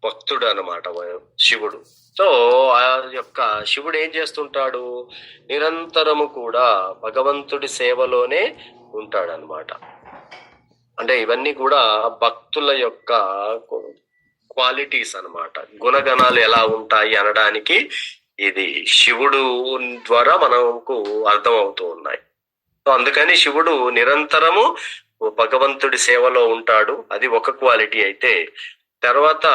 భక్తుడు అనమాట శివుడు. సో ఆ యొక్క శివుడు ఏం చేస్తుంటాడు, నిరంతరము కూడా భగవంతుడి సేవలోనే ఉంటాడనమాట. అంటే ఇవన్నీ కూడా భక్తుల యొక్క క్వాలిటీస్ అన్నమాట, గుణగణాలు ఎలా ఉంటాయి అనడానికి ఇది శివుడు ద్వారా మనకు అర్థం అవుతూ ఉన్నాయి. సో అందుకని శివుడు నిరంతరము భగవంతుడి సేవలో ఉంటాడు, అది ఒక క్వాలిటీ. అయితే తర్వాత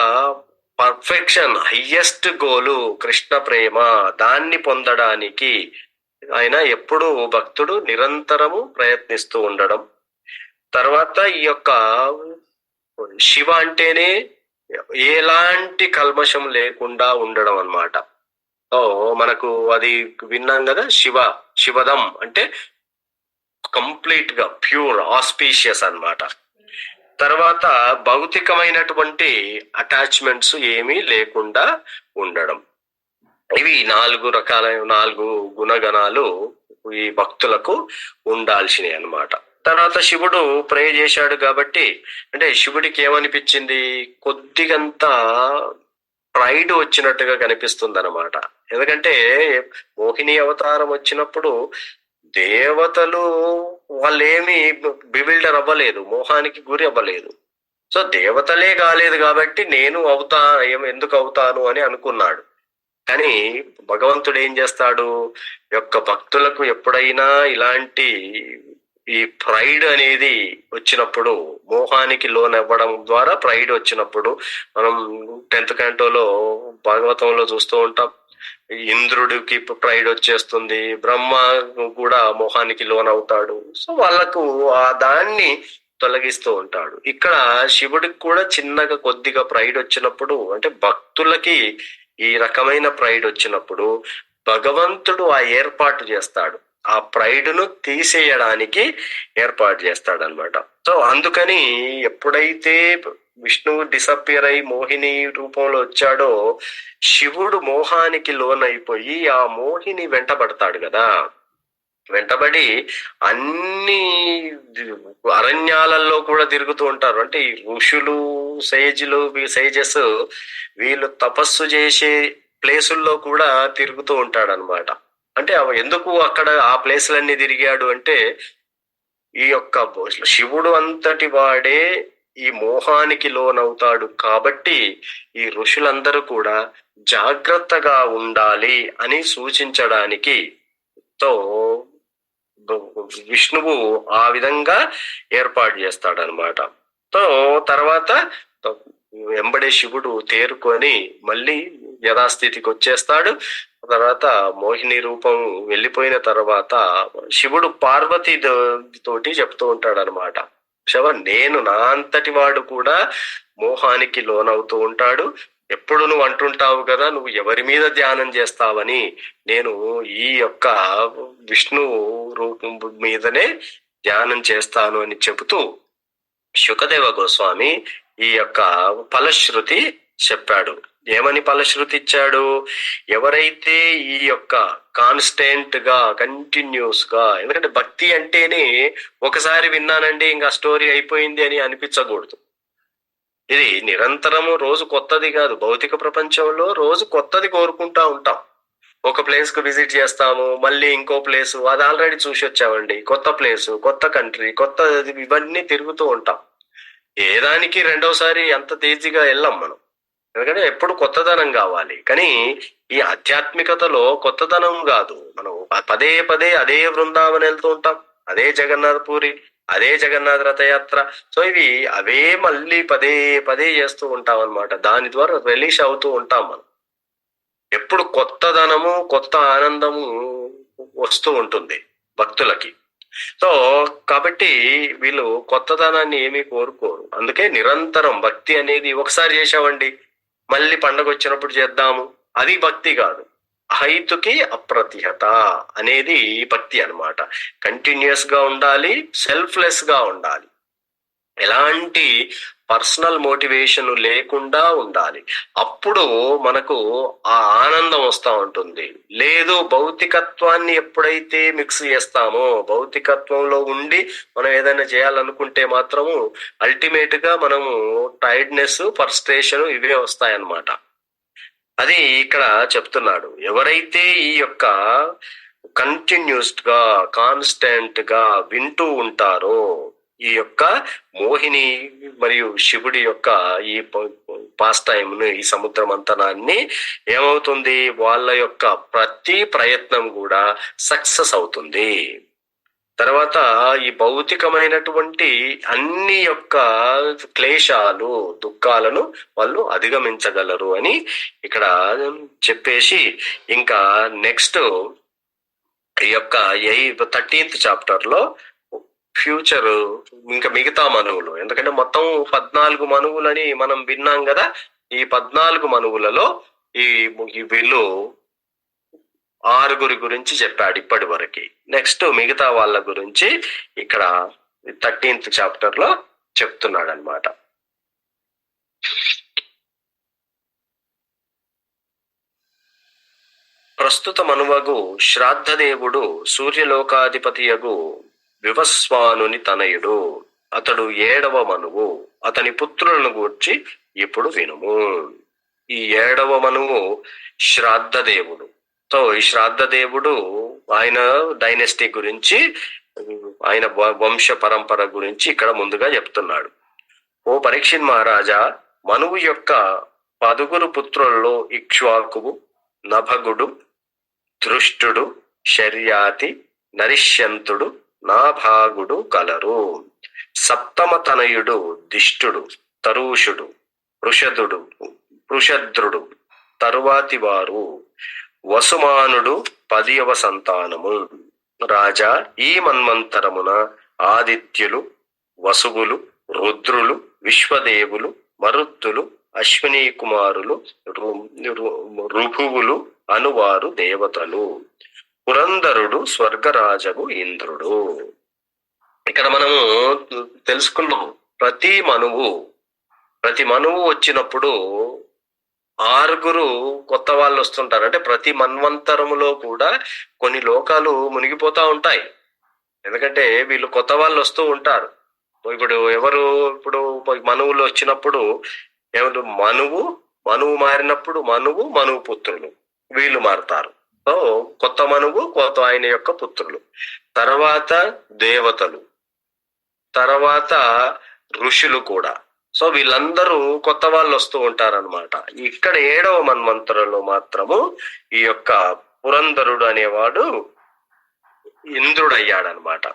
పర్ఫెక్షన్, హయ్యెస్ట్ గోలు కృష్ణ ప్రేమ, దాన్ని పొందడానికి ఆయన ఎప్పుడు భక్తుడు నిరంతరము ప్రయత్నిస్తూ ఉండడం. తర్వాత ఈ యొక్క శివ అంటేనే ఎలాంటి కల్మషం లేకుండా ఉండడం అన్నమాట. సో మనకు అది విన్నాం కదా, శివదం అంటే కంప్లీట్ గా ప్యూర్, ఆస్పీషియస్ అన్నమాట. తర్వాత భౌతికమైనటువంటి అటాచ్మెంట్స్ ఏమీ లేకుండా ఉండడం. ఇవి 4 గుణగణాలు ఈ భక్తులకు ఉండాల్సినవి అన్నమాట. తర్వాత శివుడు ప్రే చేశాడు కాబట్టి, అంటే శివుడికి ఏమనిపించింది, కొద్దిగంతా ప్రైడ్ వచ్చినట్టుగా కనిపిస్తుంది అనమాట. ఎందుకంటే మోహిని అవతారం వచ్చినప్పుడు దేవతలు వాళ్ళేమి బివిల్డర్ అవ్వలేదు, మోహానికి గురి అవ్వలేదు. సో దేవతలే కాలేదు కాబట్టి నేను ఎందుకు అవుతాను అని అనుకున్నాడు. కానీ భగవంతుడు ఏం చేస్తాడు, యొక్క భక్తులకు ఎప్పుడైనా ఇలాంటి ఈ ప్రైడ్ అనేది వచ్చినప్పుడు, మోహానికి లోనవ్వడం ద్వారా ప్రైడ్ వచ్చినప్పుడు, మనం 10th cantoలో భాగవతంలో చూస్తూ ఉంటాం, ఇంద్రుడికి ప్రైడ్ వచ్చేస్తుంది, బ్రహ్మ కూడా మోహానికి లోనవుతాడు. సో వాళ్ళకు ఆ దాన్ని తొలగిస్తూ ఉంటాడు. ఇక్కడ శివుడికి కూడా చిన్నగా కొద్దిగా ప్రైడ్ వచ్చినప్పుడు, అంటే భక్తులకి ఈ రకమైన ప్రైడ్ వచ్చినప్పుడు భగవంతుడు ఆ ఏర్పాటు చేస్తాడు, ఆ ప్రైడ్ ను తీసేయడానికి ఏర్పాటు చేస్తాడనమాట. సో అందుకని ఎప్పుడైతే విష్ణువు డిసపియర్ అయి మోహిని రూపంలో వచ్చాడో, శివుడు మోహానికి లోనైపోయి ఆ మోహిని వెంటబడతాడు కదా. వెంటబడి అన్ని అరణ్యాలలో కూడా తిరుగుతూ ఉంటారు. అంటే ఈ ఋషులు, సేజెస్ వీళ్ళు తపస్సు చేసే ప్లేసుల్లో కూడా తిరుగుతూ ఉంటాడు అనమాట. అంటే ఎందుకు అక్కడ ఆ ప్లేసులన్నీ తిరిగాడు అంటే, ఈ యొక్క శివుడు అంతటి వాడే ఈ మోహానికి లోనవుతాడు కాబట్టి ఈ ఋషులందరూ కూడా జాగ్రత్తగా ఉండాలి అని సూచించడానికి తో విష్ణువు ఆ విధంగా ఏర్పాటు చేస్తాడనమాట. సో తర్వాత వెంబడే శివుడు తేరుకొని మళ్ళీ యథాస్థితికి వచ్చేస్తాడు. తర్వాత మోహిని రూపం వెళ్ళిపోయిన తర్వాత శివుడు పార్వతి తోటి చెప్తూ ఉంటాడు అనమాట, నేను నా అంతటి వాడు కూడా మోహానికి లోనవుతూ ఉంటాడు. ఎప్పుడు నువ్వు అంటుంటావు కదా, నువ్వు ఎవరి మీద ధ్యానం చేస్తావని, నేను ఈ యొక్క విష్ణు రూపం మీదనే ధ్యానం చేస్తాను అని చెబుతూ శుకదేవ గోస్వామి ఈ యొక్క ఫలశ్రుతి చెప్పాడు. ఏమని ఫలశ్రుతి ఇచ్చాడు, ఎవరైతే ఈ యొక్క కాన్స్టెంట్ గా, కంటిన్యూస్ గా, ఎందుకంటే భక్తి అంటేనే ఒకసారి విన్నానండి ఇంకా స్టోరీ అయిపోయింది అని అనిపించకూడదు. ఇది నిరంతరము, రోజు కొత్తది కాదు. భౌతిక ప్రపంచంలో రోజు కొత్తది కోరుకుంటా ఉంటాం. ఒక ప్లేస్ కు విజిట్ చేస్తాము, మళ్ళీ ఇంకో ప్లేసు, అది ఆల్రెడీ చూసి వచ్చామండి, కొత్త ప్లేసు, కొత్త కంట్రీ, కొత్త, ఇవన్నీ తిరుగుతూ ఉంటాం. ఏదానికి రెండోసారి అంత తేజీగా వెళ్ళాం మనం, ఎందుకంటే ఎప్పుడు కొత్తదనం కావాలి. కానీ ఈ ఆధ్యాత్మికతలో కొత్తదనం కాదు, మనం పదే పదే అదే బృందావనం వెళ్తూ ఉంటాం, అదే జగన్నాథ్ పూరి, అదే జగన్నాథ్ రథయాత్ర. సో ఇవి అవే మళ్ళీ పదే పదే చేస్తూ ఉంటాం అనమాట. దాని ద్వారా రిలీజ్ అవుతూ ఉంటాం మనం. ఎప్పుడు కొత్తదనము, కొత్త ఆనందము వస్తూ ఉంటుంది భక్తులకి. సో కాబట్టి వీళ్ళు కొత్తదనాన్ని ఏమీ కోరుకోరు. అందుకే నిరంతరం భక్తి అనేది, ఒకసారి చేసామండి మళ్ళీ పండగ వచ్చినప్పుడు చేద్దాము, అది భక్తి కాదు. హైతుకి అప్రతిహత అనేది భక్తి అన్నమాట. కంటిన్యూస్ గా ఉండాలి, సెల్ఫ్లెస్ గా ఉండాలి. ఎలాంటి పర్సనల్ మోటివేషన్ లేకుండా ఉండాలి. అప్పుడు మనకు ఆ ఆనందం వస్తూ ఉంటుంది. లేదు, భౌతికత్వాన్ని ఎప్పుడైతే మిక్స్ చేస్తామో, భౌతికత్వంలో ఉండి మనం ఏదైనా చేయాలనుకుంటే మాత్రము అల్టిమేట్ గా మనము టైర్డ్నెస్, ఫ్రస్ట్రేషన్ ఇవే వస్తాయన్నమాట. అది ఇక్కడ చెప్తున్నాడు. ఎవరైతే ఈ యొక్క కంటిన్యూస్ గా, కాన్స్టెంట్ గా వింటూ ఉంటారో ఈ యొక్క మోహిని మరియు శివుడి యొక్క ఈ పాస్ టైమ్ ను, ఈ సముద్ర మంథనాన్ని, ఏమవుతుంది, వాళ్ళ యొక్క ప్రతి ప్రయత్నం కూడా సక్సెస్ అవుతుంది. తర్వాత ఈ భౌతికమైనటువంటి అన్ని యొక్క క్లేశాలు, దుఃఖాలను వాళ్ళు అధిగమించగలరు అని ఇక్కడ చెప్పేసి, ఇంకా నెక్స్ట్ ఈ యొక్క 13th చాప్టర్ లో ఫ్యూచర్, ఇంకా మిగతా మనువులు, ఎందుకంటే మొత్తం 14 మనువులని మనం విన్నాం కదా. ఈ 14 మనువులలో ఈ వీళ్ళు 6 గురించి చెప్పాడు ఇప్పటి వరకు. నెక్స్ట్ మిగతా వాళ్ళ గురించి ఇక్కడ 13th చాప్టర్ లో చెప్తున్నాడు అనమాట. ప్రస్తుత మనువగు శ్రాద్ధదేవుడు సూర్యలోకాధిపతియగు వివస్వానుని తనయుడు. అతడు 7వ మనువు. అతని పుత్రులను గూర్చి ఇప్పుడు వినుము. ఈ 7వ మనువు శ్రాద్ధదేవుడు. సో ఈ శ్రాద్ధదేవుడు ఆయన డైనెస్టీ గురించి, ఆయన వంశ పరంపర గురించి ఇక్కడ ముందుగా చెప్తున్నాడు. ఓ పరీక్షిత్ మహారాజా, మనువు యొక్క 10 పుత్రులలో ఇక్ష్వాకువు, నభగుడు, దృష్టుడు, శర్యాతి, నరిష్యంతుడు, నాభాగుడు కలరు. 7వ తనయుడు దిష్టుడు, తరూషుడు, పృషద్రుడు తరువాతి వారు వసుమానుడు 10వ సంతానము. రాజా, ఈ మన్వంతరమున ఆదిత్యులు, వసువులు, రుద్రులు, విశ్వదేవులు, మరుత్తులు, అశ్విని కుమారులు, ఋభువులు అనువారు దేవతలు. పురంధరుడు స్వర్గరాజగు ఇంద్రుడు. ఇక్కడ మనము తెలుసుకున్నాం, ప్రతి మనువు వచ్చినప్పుడు 6 కొత్త వాళ్ళు వస్తుంటారు. అంటే ప్రతి మన్వంతరములో కూడా కొన్ని లోకాలు మునిగిపోతా ఉంటాయి. ఎందుకంటే వీళ్ళు కొత్త వాళ్ళు వస్తూ ఉంటారు. ఇప్పుడు మనువులు వచ్చినప్పుడు ఎవరు, మనువు మారినప్పుడు మనువు పుత్రులు వీళ్ళు మారుతారు. సో కొత్త మనువు, కొత్త ఆయన యొక్క పుత్రులు, తర్వాత దేవతలు, తర్వాత ఋషులు కూడా. సో వీళ్ళందరూ కొత్త వాళ్ళు వస్తూ ఉంటారనమాట. ఇక్కడ 7వ మన్వంతరంలో మాత్రము ఈ యొక్క పురంధరుడు అనేవాడు ఇంద్రుడు అయ్యాడనమాట.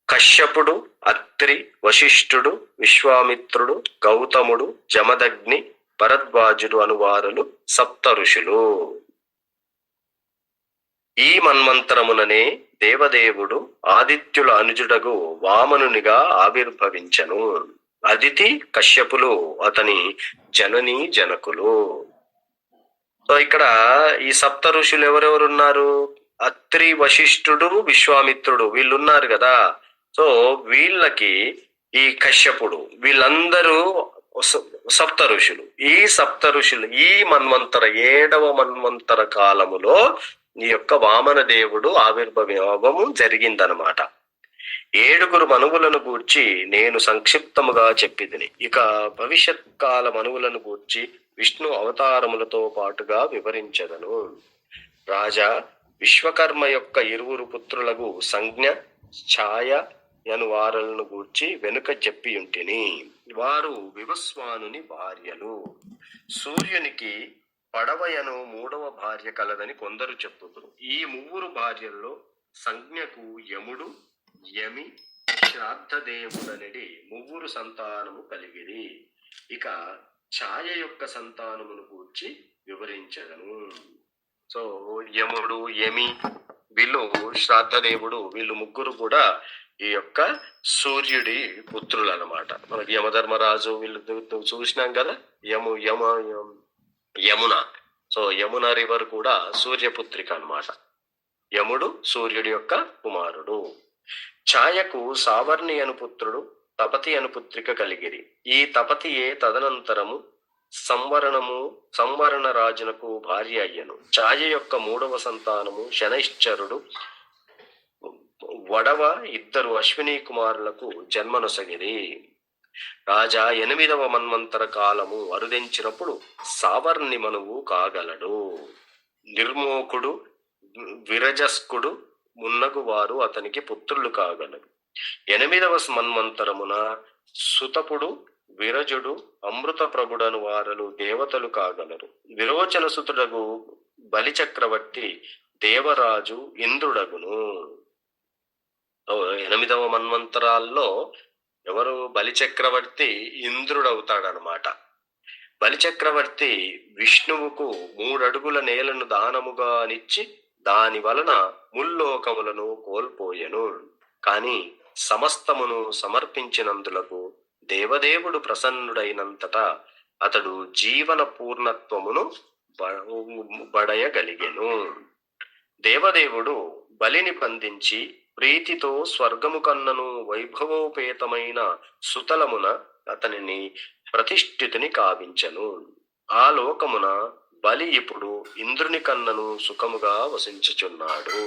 కశ్యపుడు, అత్రి, వశిష్ఠుడు, విశ్వామిత్రుడు, గౌతముడు, జమదగ్ని, భరద్వాజుడు అనువారులు 7 ఋషులు. ఈ మన్వంతరముననే దేవదేవుడు ఆదిత్యుల అనుజుడగు వామనునిగా ఆవిర్భవించను. అదితి, కశ్యపులు అతని జనని జనకులు. సో ఇక్కడ ఈ 7 ఋషులు ఎవరెవరున్నారు? అత్రి, వశిష్ఠుడు, విశ్వామిత్రుడు వీళ్ళున్నారు కదా. సో వీళ్ళకి ఈ కశ్యపుడు, వీళ్ళందరూ 7 ఋషులు. ఈ 7 ఋషులు ఈ 7వ మన్వంతర కాలములో ఈ యొక్క వామన దేవుడు ఆవిర్భావము జరిగిందనమాట. 7 మనువులను గూర్చి నేను సంక్షిప్తముగా చెప్పిదిని. ఇక భవిష్యత్ కాల మనువులను గూర్చి విష్ణు అవతారములతో పాటుగా వివరించదను. రాజా, విశ్వకర్మ యొక్క 2 పుత్రులకు సంజ్ఞ, ఛాయ అను వారలను గూర్చి వెనుక చెప్పియుంటిని. వారు వివస్వానుని భార్యలు. సూర్యునికి పడవయను 3వ భార్య కలదని కొందరు చెప్పుదురు. ఈ 3 భార్యల్లో సంజ్ఞకు యముడు, యమి, శ్రాద్ధదేవుడనడి 3 సంతానము కలిగిరి. ఇక ఛాయ యొక్క సంతానమును గూర్చి వివరించదను. సో యముడు, యమి, వీళ్ళు శ్రాద్ధదేవుడు, వీళ్ళు 3 కూడా ఈ యొక్క సూర్యుడి పుత్రులు అనమాట. మనకి యమధర్మరాజు వీళ్ళు చూసినాం కదా, యమున. సో యమున రివర్ కూడా సూర్యపుత్రిక అన్నమాట. యముడు సూర్యుడి యొక్క కుమారుడు. ఛాయకు సావర్ణి అను పుత్రుడు, తపతి అను పుత్రిక కలిగిరి. ఈ తపతియే తదనంతరము సంవరణ రాజునకు భార్య అయ్యను. ఛాయ యొక్క 3వ సంతానము శనైశ్చరుడు వడవ 2 అశ్విని కుమారులకు జన్మనొసగిరి. రాజా 8వ మన్వంతర కాలము అరుదించినప్పుడు సావర్ణి మనువు కాగలడు. నిర్మోకుడు విరజస్కుడు మున్నగు వారు అతనికి పుత్రులు కాగలరు. 8వ మన్వంతరమున సుతపుడు విరజుడు అమృత ప్రభుడను వారలు దేవతలు కాగలరు. విరోచన సుతుడగు బలి చక్రవర్తి దేవరాజు ఇంద్రుడగును. 8వ మన్వంతరాల్లో ఎవరు? బలి చక్రవర్తి ఇంద్రుడవుతాడనమాట. బలి చక్రవర్తి విష్ణువుకు 3 అడుగుల నేలను దానముగా నిచ్చి దాని వలన ముల్లోకములను కోల్పోయెను. కాని సమస్తమును సమర్పించినందులకు దేవదేవుడు ప్రసన్నుడైనంతటా అతడు జీవన పూర్ణత్వమును బడయగలిగెను. దేవదేవుడు బలిని బంధించి ప్రీతితో స్వర్గము కన్నను వైభవోపేతమైన సుతలమున అతనిని ప్రతిష్ఠితుని కావించెను. ఆ లోకమున బలి ఇప్పుడు ఇంద్రుని కన్నను సుఖముగా వసించుచున్నాడు.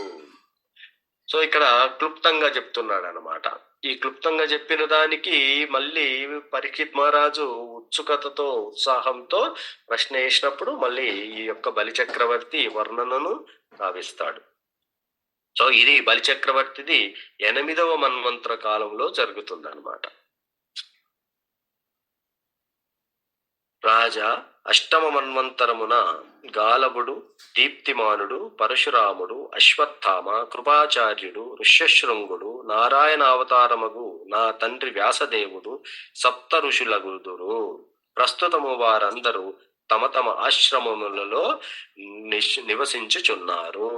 సో ఇక్కడ క్లుప్తంగా చెప్తున్నాడు అనమాట. ఈ క్లుప్తంగా చెప్పిన దానికి మళ్ళీ పరీక్షిత్ మహారాజు ఉత్సుకతతో ఉత్సాహంతో ప్రశ్న వేసినప్పుడు మళ్ళీ ఈ యొక్క బలి చక్రవర్తి వర్ణనను కావిస్తాడు. సో ఇది బలి చక్రవర్తిది 8వ మన్వంతర కాలంలో జరుగుతుంది అనమాట. రాజా 8వ మన్వంతరమున గాలవుడు, దీప్తిమానుడు, పరశురాముడు, అశ్వత్థామ, కృపాచార్యుడు, ఋష్యశృంగుడు, నారాయణ అవతారమగు నా తండ్రి వ్యాసదేవుడు 7 ఋషులగుదురు. ప్రస్తుతము వారందరూ తమ తమ ఆశ్రమములలో నివసించుచున్నారు.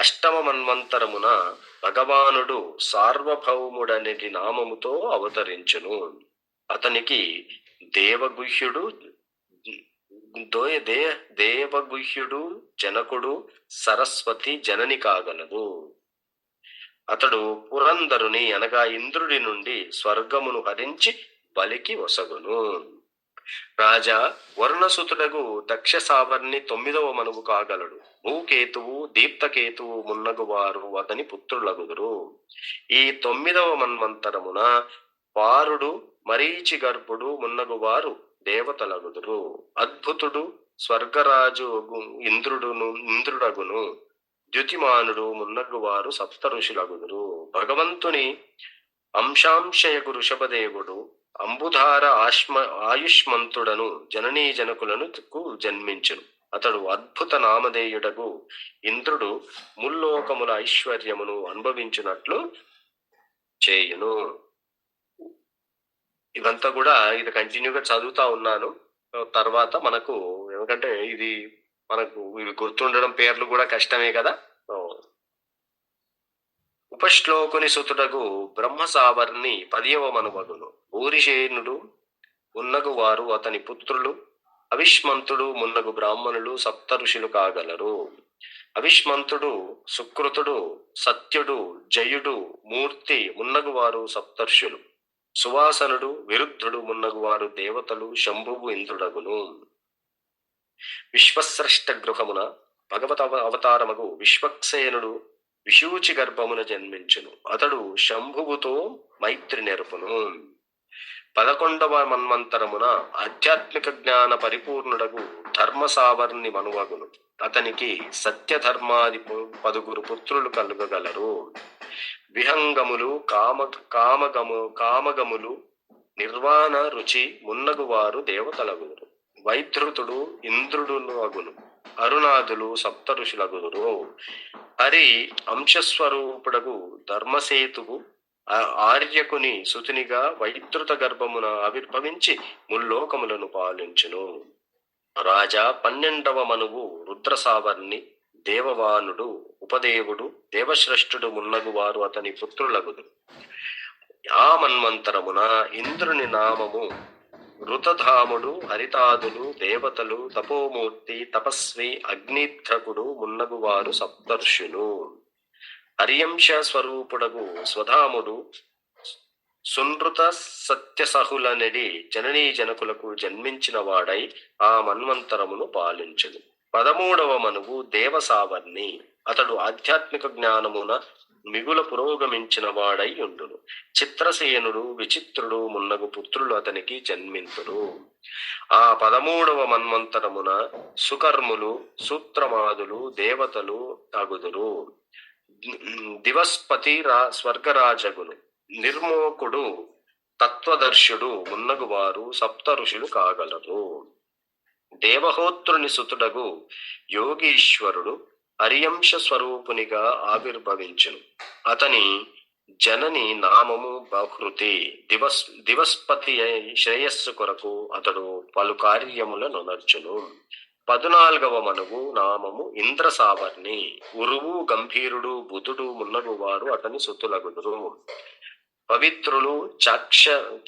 8వ మన్వంతరమున భగవానుడు సార్వభౌముడనేటి నామముతో అవతరించును. అతనికి దేవగుహ్యుడు జనకుడు సరస్వతి జనని కాగలదు. అతడు పురంధరుని అనగా ఇంద్రుడి నుండి స్వర్గమును హరించి బలికి వసగును. రాజా వర్ణసుతుడగు దక్ష సావర్ణి 9వ మనువు కాగలడు. భూకేతువు, దీప్తకేతువు మున్నగు వారు అతని పుత్రులగుదురు. ఈ 9వ మన్వంతరమున పారుడు, మరీచి గర్భుడు మున్నగు వారు దేవతలగుదురు. అద్భుతుడు స్వర్గరాజు ఇంద్రుడగును. ద్యుతిమానుడు మున్నగు వారు 7 ఋషులగుదురు. భగవంతుని అంశాంశయగు ఋషభదేవుడు అంబుధార ఆయుష్మంతుడను జననీ జనకులను జన్మించును. అతడు అద్భుత నామధేయుడగు ఇంద్రుడు ముల్లోకముల ఐశ్వర్యమును అనుభవించినట్లు చేయును. ఇదంతా కూడా ఇది కంటిన్యూగా చదువుతా ఉన్నాను. తర్వాత మనకు ఎందుకంటే ఇది మనకు ఇవి గుర్తుండడం పేర్లు కూడా కష్టమే కదా. ఉపశ్లోకుని సుతుడగు బ్రహ్మసావర్ణి 10వ మనుమగును. ఊరిశేనుడు మున్నగు వారు అతని పుత్రులు. అవిష్మంతుడు మున్నగు బ్రాహ్మణులు 7 ఋషులు కాగలరు. అవిష్మంతుడు సుకృతుడు, సత్యుడు, జయుడు, మూర్తి మున్నగు వారు సప్తర్షులు. సువాసనుడు, విరుద్ధుడు మున్నగు వారు దేవతలు, శంభువు ఇంద్రుడగును. విశ్వస్రష్ట గృహమున భగవత అవతారమగు విశ్వక్సేనుడు విశూచి గర్భమున జన్మించును. అతడు శంభువుతో మైత్రి నెరుపును. 11వ మన్వంతరమున ఆధ్యాత్మిక జ్ఞాన పరిపూర్ణుడగు ధర్మసావర్ణి మనువగును. అతనికి సత్యధర్మాది 10 పుత్రులు కలుగగలరు. విహంగములు, కామగములు, నిర్వాణ రుచి మున్నగు వారు దేవతలగుదురు. వైధృతుడు ఇంద్రుడును అగును. అరుణాదులు 7 ఋషులగుదురు. హరి అంశస్వరూపుడగు ధర్మసేతువు ఆర్యకుని సుతునిగా వైద్రుత గర్భమున ఆవిర్భవించి ముల్లోకములను పాలించును. రాజా 12వ మనువు రుద్రసావర్ణి దేవవానుడు, ఉపదేవుడు, దేవశ్రేష్ఠుడు మున్నగు వారు అతని పుత్రులగుదురు. ఆ మన్వంతరమున ఇంద్రుని నామము ఋతధాముడు, హరితాదులు, దేవతలు, తపోమూర్తి, తపస్వి, అగ్నిధ్రకుడు మున్నగు వారు 7 ఋషులు. హరియంశ స్వరూపుడగు స్వధాముడు సునృత సత్యసహులనడి జననీ జనకులకు జన్మించిన వాడై ఆ మన్వంతరమును పాలించును. 13వ మనువు దేవసావర్ణి. అతడు ఆధ్యాత్మిక జ్ఞానమున మిగుల పురోగమించిన వాడై ఉండును. చిత్రసేనుడు విచిత్రుడు మున్నగు పుత్రులు అతనికి జన్మింతురు. ఆ 13వ మన్వంతరమున సుకర్ములు సూత్రమాదులు దేవతలు అగుదురు. దివస్పతి స్వర్గరాజగును. నిర్మోకుడు తత్వదర్శుడు మున్నగు వారు సప్త ఋషులు కాగలరు. దేవహోత్రుని సుతుడగు యోగీశ్వరుడు హరియంశ స్వరూపునిగా ఆవిర్భవించును. అతని జనని నామము బహృతి. దివస్పతి శ్రేయస్సు కొరకు అతడు పలు కార్యములను నర్చును. 14వ మనువు నామము ఇంద్రసావర్ణి. ఉరువు గంభీరుడు బుధుడు మున్నగు వారు అతని సుతులగుదురు. పవిత్రులు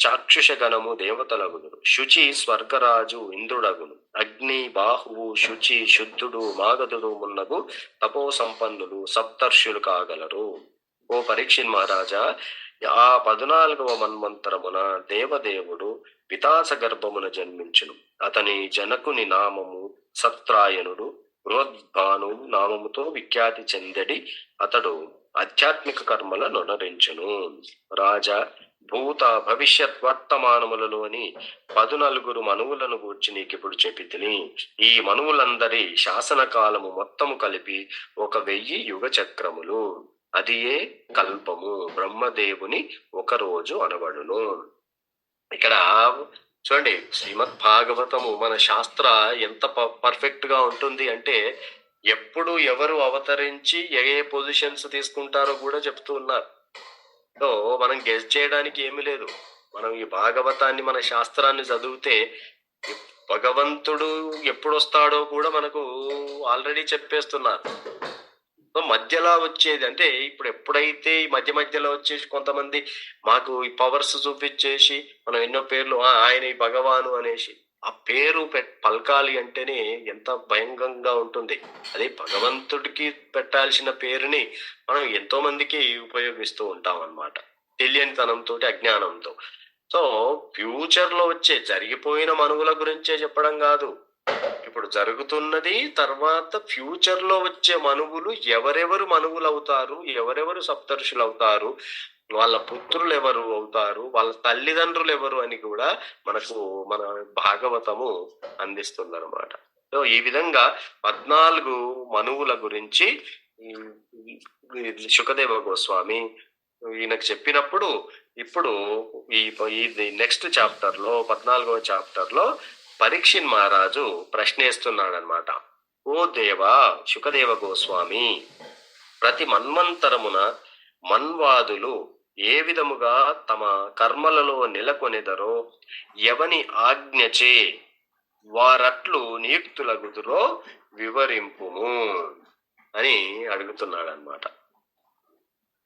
చాక్షుషగణము దేవతలగుదురు. శుచి స్వర్గరాజు ఇంద్రుడగును. అగ్ని బాహువు శుచి శుద్ధుడు మాగధుడు మున్నగు తపో సంపన్నులు సప్తర్షులు కాగలరు. ఓ పరీక్షిన్ మహారాజా, ఆ 14వ మన్వంతరమున దేవదేవుడు వితాస గర్భమున జన్మించును. అతని జనకుని నామము సత్రాయనుడు. బృహద్భాను నామముతో విఖ్యాతి చెందడి అతడు ఆధ్యాత్మిక కర్మల నొనరించును. రాజా, భూత భవిష్యత్ వర్తమానములలోని 14 మనువులను గూర్చి నీకిప్పుడు చెప్పితిని. ఈ మనువులందరి శాసన కాలము మొత్తము కలిపి 1000 యుగ చక్రములు. అది ఏ కల్పము. బ్రహ్మదేవుని ఒక రోజు అనబడును. ఇక్కడ చూడండి, శ్రీమద్ భాగవతము మన శాస్త్ర ఎంత పర్ఫెక్ట్ గా ఉంటుంది అంటే ఎప్పుడు ఎవరు అవతరించి ఏ పొజిషన్స్ తీసుకుంటారో కూడా చెప్తూ ఉన్నారు. సో మనం గెస్ చేయడానికి ఏమీ లేదు. మనం ఈ భాగవతాన్ని మన శాస్త్రాన్ని చదివితే భగవంతుడు ఎప్పుడు వస్తాడో కూడా మనకు ఆల్రెడీ చెప్పేస్తున్నారు. సో మధ్యలో వచ్చేది అంటే ఇప్పుడు ఎప్పుడైతే ఈ మధ్యలో వచ్చేసి కొంతమంది మాకు ఈ పవర్స్ చూపించేసి మనం ఎన్నో పేర్లు ఆయన ఈ భగవాను అనేసి ఆ పేరు పలకాలి అంటేనే ఎంత భయంకరంగా ఉంటుంది. అదే భగవంతుడికి పెట్టాల్సిన పేరుని మనం ఎంతో మందికి ఉపయోగిస్తూ ఉంటాం అన్నమాట, తెలియనితనంతో అజ్ఞానంతో. సో ఫ్యూచర్ లో వచ్చే జరిగిపోయిన మనువుల గురించే చెప్పడం కాదు, ఇప్పుడు జరుగుతున్నది, తర్వాత ఫ్యూచర్ లో వచ్చే మనువులు ఎవరెవరు మనువులు అవుతారు, ఎవరెవరు సప్తర్షులు అవుతారు, వాళ్ళ పుత్రులు ఎవరు అవుతారు, వాళ్ళ తల్లిదండ్రులు ఎవరు అని కూడా మనకు మన భాగవతము అందిస్తుంది అనమాట. సో ఈ విధంగా 14 మనువుల గురించి శుకదేవ గోస్వామి ఈయనకు చెప్పినప్పుడు ఇప్పుడు ఈ నెక్స్ట్ చాప్టర్ లో 14వ చాప్టర్ లో పరీక్షిన్ మహారాజు ప్రశ్నేస్తున్నాడు అనమాట. ఓ దేవా శుకదేవ గోస్వామి, ప్రతి మన్వంతరమున మన్వాదులు ఏ విధముగా తమ కర్మలలో నెలకొనెదరో ఎవని ఆజ్ఞచే వారట్లు నియుక్తులగుదురో వివరింపుము అని అడుగుతున్నాడు అనమాట.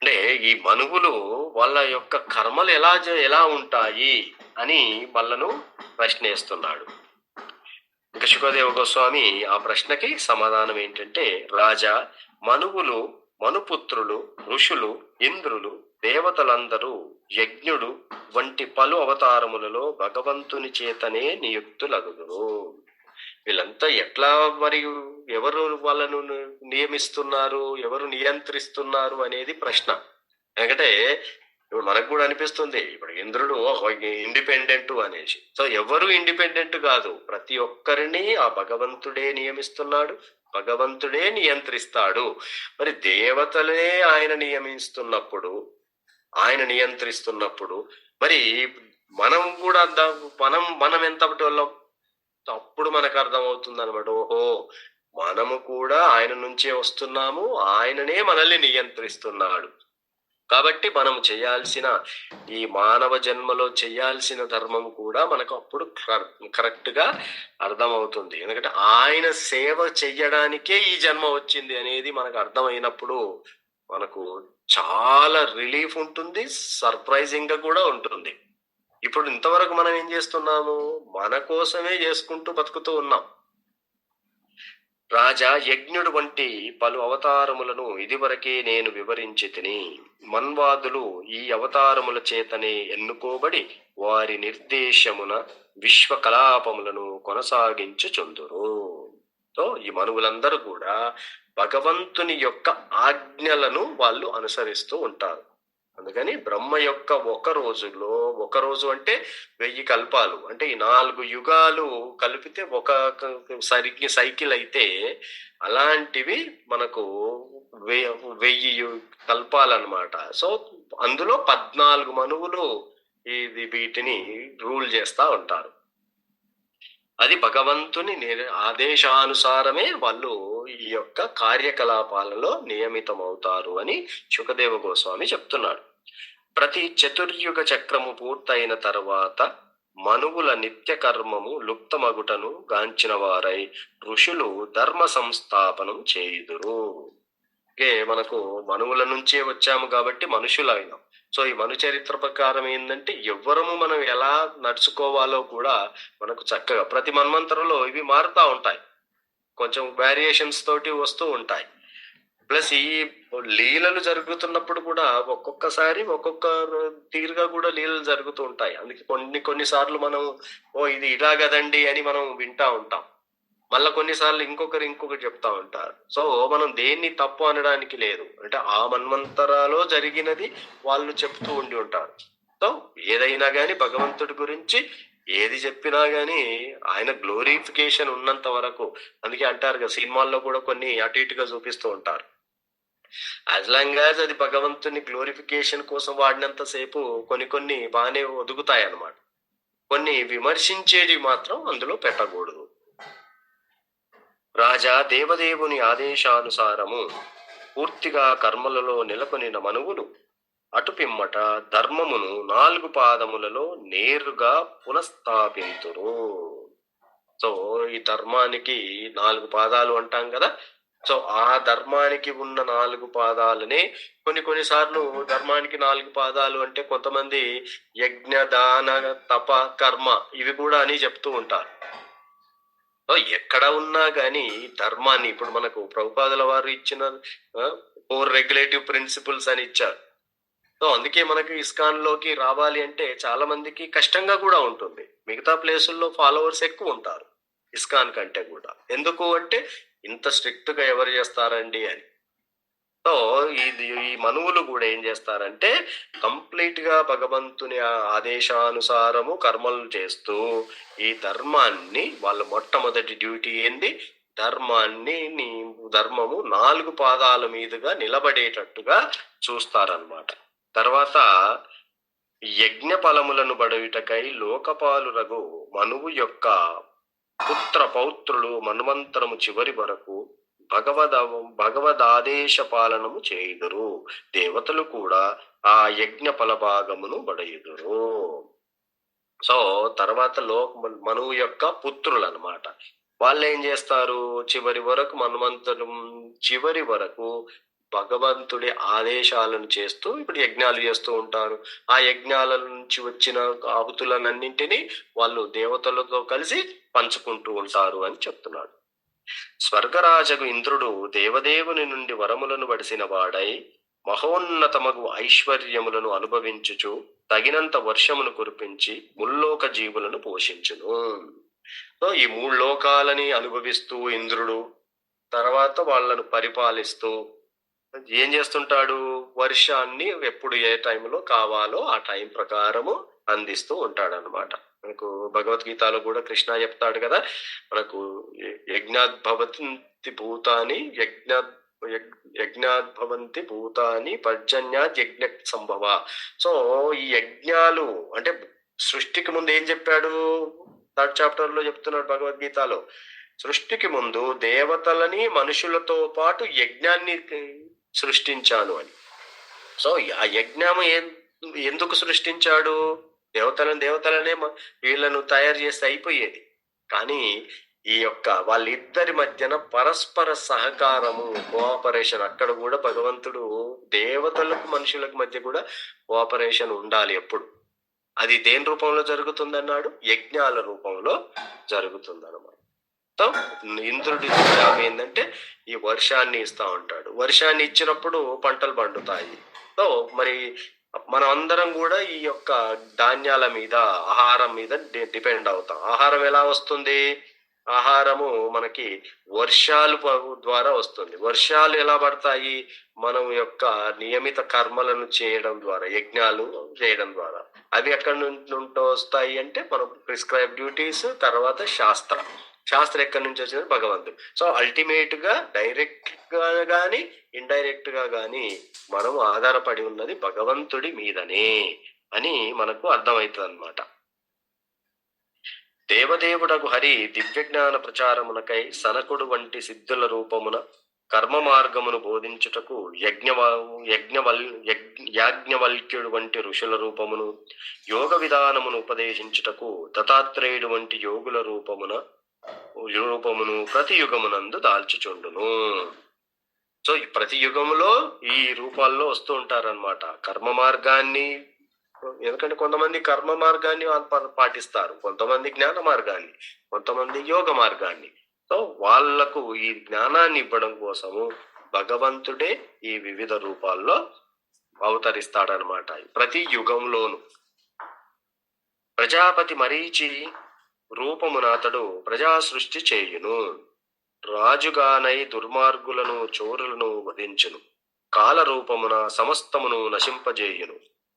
అంటే ఈ మనువులు వాళ్ళ యొక్క కర్మలు ఎలా ఉంటాయి అని వాళ్ళను ప్రశ్నేస్తున్నాడు. ఇంకా శుకదేవ గోస్వామి ఆ ప్రశ్నకి సమాధానం ఏంటంటే, రాజా, మనువులు మనుపుత్రులు ఋషులు ఇంద్రులు దేవతలందరూ యజ్ఞుడు వంటి పలు అవతారములలో భగవంతుని చేతనే నియుక్తులగుదురు. వీళ్ళంతా ఎట్లా మరియు ఎవరు వాళ్ళను నియమిస్తున్నారు, ఎవరు నియంత్రిస్తున్నారు అనేది ప్రశ్న. ఎందుకంటే ఇప్పుడు మనకు కూడా అనిపిస్తుంది ఇప్పుడు ఇంద్రుడు ఇండిపెండెంట్ అనేసి. సో ఎవరు ఇండిపెండెంట్ కాదు, ప్రతి ఒక్కరిని ఆ భగవంతుడే నియమిస్తున్నాడు, భగవంతుడే నియంత్రిస్తాడు. మరి దేవతలే ఆయన నియంత్రిస్తున్నప్పుడు మరి మనం కూడా మనం ఎంతటి వాళ్ళం అప్పుడు మనకు అర్థమవుతుంది అనమాట. ఓహో, మనము కూడా ఆయన నుంచే వస్తున్నాము, ఆయననే మనల్ని నియంత్రిస్తున్నాడు. కాబట్టి మనం చేయాల్సిన ఈ మానవ జన్మలో చేయాల్సిన ధర్మం కూడా మనకు అప్పుడు కరెక్ట్ గా అర్థమవుతుంది. ఎందుకంటే ఆయన సేవ చెయ్యడానికే ఈ జన్మ వచ్చింది అనేది మనకు అర్థమైనప్పుడు మనకు చాలా రిలీఫ్ ఉంటుంది, సర్ప్రైజింగ్ గా కూడా ఉంటుంది. ఇప్పుడు ఇంతవరకు మనం ఏం చేస్తున్నాము, మన కోసమే చేసుకుంటూ బతుకుతూ ఉన్నాం. రాజా, యజ్ఞుడు వంటి పలు అవతారములను ఇదివరకే నేను వివరించి తిని. మన్వాదులు ఈ అవతారముల చేతనే ఎన్నుకోబడి వారి నిర్దేశమున విశ్వ కలాపములను కొనసాగించుచుందురు. సో ఈ మనువులందరూ కూడా భగవంతుని యొక్క ఆజ్ఞలను వాళ్ళు అనుసరిస్తూ ఉంటారు. అందుకని బ్రహ్మ యొక్క ఒక రోజు అంటే 1000 కల్పాలు, అంటే ఈ 4 యుగాలు కలిపితే ఒక సైకిల్ అయితే, అలాంటివి మనకు 1000 కల్పాలన్నమాట. సో అందులో 14 మనువులు వీటిని రూల్ చేస్తా ఉంటారు. అది భగవంతుని ఆదేశానుసారమే వాళ్ళు ఈ యొక్క కార్యకలాపాలలో నియమితమవుతారు అని శుకదేవ గోస్వామి చెప్తున్నాడు. ప్రతి చతుర్యుగ చక్రము పూర్తయిన తర్వాత మనువుల నిత్య కర్మము లుప్తమగుటను గాంచిన వారై ఋషులు ధర్మ సంస్థాపనం చేయుదురు. మనకు మనువుల నుంచే వచ్చాము కాబట్టి మనుషులైనాం. సో ఈ మను చరిత్ర ప్రకారం ఏంటంటే ఎవ్వరము మనం ఎలా నడుచుకోవాలో కూడా మనకు చక్కగా ప్రతి మన్వంతరంలో ఇవి మారుతా ఉంటాయి, కొంచెం వేరియేషన్స్ తోటి వస్తూ ఉంటాయి. ప్లస్ ఈ లీలలు జరుగుతున్నప్పుడు కూడా ఒక్కొక్కసారి ఒక్కొక్క తీరుగా కూడా లీలలు జరుగుతూ ఉంటాయి. అందుకే కొన్నిసార్లు మనం ఇది ఇలా కదండి అని మనం వింటా ఉంటాం, మళ్ళీ కొన్నిసార్లు ఇంకొకరు చెప్తా ఉంటారు. సో మనం దేన్ని తప్పు అనడానికి లేదు, అంటే ఆ మన్వంతరాలో జరిగినది వాళ్ళు చెప్తూ ఉండి ఉంటారు. సో ఏదైనా కానీ భగవంతుడి గురించి ఏది చెప్పినా గానీ ఆయన గ్లోరిఫికేషన్ ఉన్నంత వరకు, అందుకే అంటారు కదా సినిమాల్లో కూడా కొన్ని అటు ఇటుగా చూపిస్తూ ఉంటారు. యాజ్ లాంగ్ యాజ్ అది భగవంతుని గ్లోరిఫికేషన్ కోసం వాడినంత సేపు కొన్ని బాగానే ఒదుగుతాయి అన్నమాట. కొన్ని విమర్శించేది మాత్రం అందులో పెట్టకూడదు. రాజా, దేవదేవుని ఆదేశానుసారము పూర్తిగా కర్మలలో నెలకొనిన మనువులు అటుపిమ్మట ధర్మమును 4 పాదములలో నేరుగా పునఃస్థాపింతురు. సో ఈ ధర్మానికి 4 పాదాలు అంటాం కదా. సో ఆ ధర్మానికి ఉన్న 4 పాదాలనే కొన్నిసార్లు ధర్మానికి 4 పాదాలు అంటే కొంతమంది యజ్ఞ, దాన, తప, కర్మ ఇవి కూడా అని చెప్తూ ఉంటారు. ఎక్కడ ఉన్నా గానీ ధర్మాన్ని, ఇప్పుడు మనకు ప్రభుపాదుల వారు ఇచ్చిన 4 రెగ్యులేటివ్ ప్రిన్సిపల్స్ అని ఇచ్చారు. సో అందుకే మనకి ఇస్కాన్ లోకి రావాలి అంటే చాలా మందికి కష్టంగా కూడా ఉంటుంది. మిగతా ప్లేసుల్లో ఫాలోవర్స్ ఎక్కువ ఉంటారు ఇస్కాన్ కంటే కూడా. ఎందుకు అంటే ఇంత స్ట్రిక్ట్ గా ఎవరు చేస్తారండి అని. సో ఈ మనువులు కూడా ఏం చేస్తారంటే కంప్లీట్ గా భగవంతుని ఆదేశానుసారము కర్మలు చేస్తూ ఈ ధర్మాన్ని, వాళ్ళ మొట్టమొదటి డ్యూటీ ఏంది, ధర్మము 4 పాదాల మీదుగా నిలబడేటట్టుగా చూస్తారనమాట. తర్వాత యజ్ఞ ఫలములను బడుటకై లోకపాలు రఘు మనువు యొక్క పుత్ర పౌత్రులు మన్వంతరము చివరి వరకు భగవదాదేశ పాలనము చేయుదురు. దేవతలు కూడా ఆ యజ్ఞ ఫలభాగమును బడయుదురు. సో తర్వాత మనువు యొక్క పుత్రులు అన్నమాట. వాళ్ళు ఏం చేస్తారు, చివరి వరకు మన్వంతరం చివరి వరకు భగవంతుడి ఆదేశాలను చేస్తూ ఇప్పుడు యజ్ఞాలు చేస్తూ ఉంటారు. ఆ యజ్ఞాల నుంచి వచ్చిన ఆహుతులన్నింటినీ వాళ్ళు దేవతలతో కలిసి పంచుకుంటూ ఉంటారు అని చెప్తున్నాడు. స్వర్గరాజగు ఇంద్రుడు దేవదేవుని నుండి వరములను వడిసిన వాడై మహోన్నతమగు ఐశ్వర్యములను అనుభవించుచు తగినంత వర్షమును కురిపించి ముల్లోక జీవులను పోషించును. సో ఈ 3 లోకాలని అనుభవిస్తూ ఇంద్రుడు తర్వాత వాళ్ళను పరిపాలిస్తూ ఏం చేస్తుంటాడు, వర్షాన్ని ఎప్పుడు ఏ టైంలో కావాలో ఆ టైం ప్రకారము అందిస్తూ ఉంటాడు అన్నమాట. మనకు భగవద్గీతలో కూడా కృష్ణ చెప్తాడు కదా, మనకు యజ్ఞాద్భవంతి భూతాని యజ్ఞాద్భవంతి భూతాని పర్జన్యాత్ యజ్ఞ సంభవ. సో ఈ యజ్ఞాలు అంటే సృష్టికి ముందు ఏం చెప్పాడు, 3rd చాప్టర్ లో చెప్తున్నాడు భగవద్గీతలో, సృష్టికి ముందు దేవతలని మనుషులతో పాటు యజ్ఞాన్ని సృష్టించాను అని. సో ఆ యజ్ఞము ఎందుకు సృష్టించాడు, దేవతలనే వీళ్ళను తయారు చేస్తే అయిపోయేది. కానీ ఈ యొక్క వాళ్ళిద్దరి మధ్యన పరస్పర సహకారము, కోఆపరేషన్, అక్కడ కూడా భగవంతుడు దేవతలకు మనుషులకు మధ్య కూడా కోఆపరేషన్ ఉండాలి ఎప్పుడు. అది దేని రూపంలో జరుగుతుందన్నాడు, యజ్ఞాల రూపంలో జరుగుతుందన్నమాట. తో ఇంద్రుడి జాబ్ ఏంటంటే ఈ వర్షాన్ని ఇస్తా ఉంటాడు. వర్షాన్ని ఇచ్చినప్పుడు పంటలు పండుతాయి. సో మరి మనం అందరం కూడా ఈ యొక్క ధాన్యాల మీద, ఆహారం మీద డిపెండ్ అవుతాం. ఆహారం ఎలా వస్తుంది? ఆహారము మనకి వర్షాలు ద్వారా వస్తుంది. వర్షాలు ఎలా పడతాయి? మనం యొక్క నియమిత కర్మలను చేయడం ద్వారా, యజ్ఞాలు చేయడం ద్వారా. అవి ఎక్కడి నుండి వస్తాయి అంటే మనం ప్రిస్క్రైబ్ డ్యూటీస్, తర్వాత శాస్త్రం ఎక్కడి నుంచి వచ్చింది? భగవంతుడు. సో అల్టిమేట్ గా డైరెక్ట్ గా గాని ఇండైరెక్ట్ గా గాని మనం ఆధారపడి ఉన్నది భగవంతుడి మీదనే అని మనకు అర్థమవుతుంది అన్నమాట. దేవదేవుడకు హరి దివ్యజ్ఞాన ప్రచారమునకై సనకుడు వంటి సిద్ధుల రూపమున కర్మ మార్గమును బోధించుటకు యాజ్ఞవల్క్యుడు వంటి ఋషుల రూపమును, యోగ విధానమును ఉపదేశించుటకు దత్తాత్రేయుడు వంటి యోగుల రూపమును ప్రతి యుగమునందు దాల్చుచుండును. సో ఈ ప్రతి యుగములో ఈ రూపాల్లో వస్తూ ఉంటారనమాట. కర్మ మార్గాన్ని, ఎందుకంటే కొంతమంది కర్మ మార్గాన్ని పాటిస్తారు, కొంతమంది జ్ఞాన మార్గాన్ని, కొంతమంది యోగ మార్గాన్ని. సో వాళ్లకు ఈ జ్ఞానాన్ని ఇవ్వడం కోసము భగవంతుడే ఈ వివిధ రూపాల్లో అవతరిస్తాడనమాట ప్రతి యుగంలోను. ప్రజాపతి మరీచి రూపమున అతడు ప్రజా సృష్టి చేయును. రాజుగానై దుర్మార్గులను, చోరులను వధించును. కాల రూపమున సమస్తమును నశింపజేయును.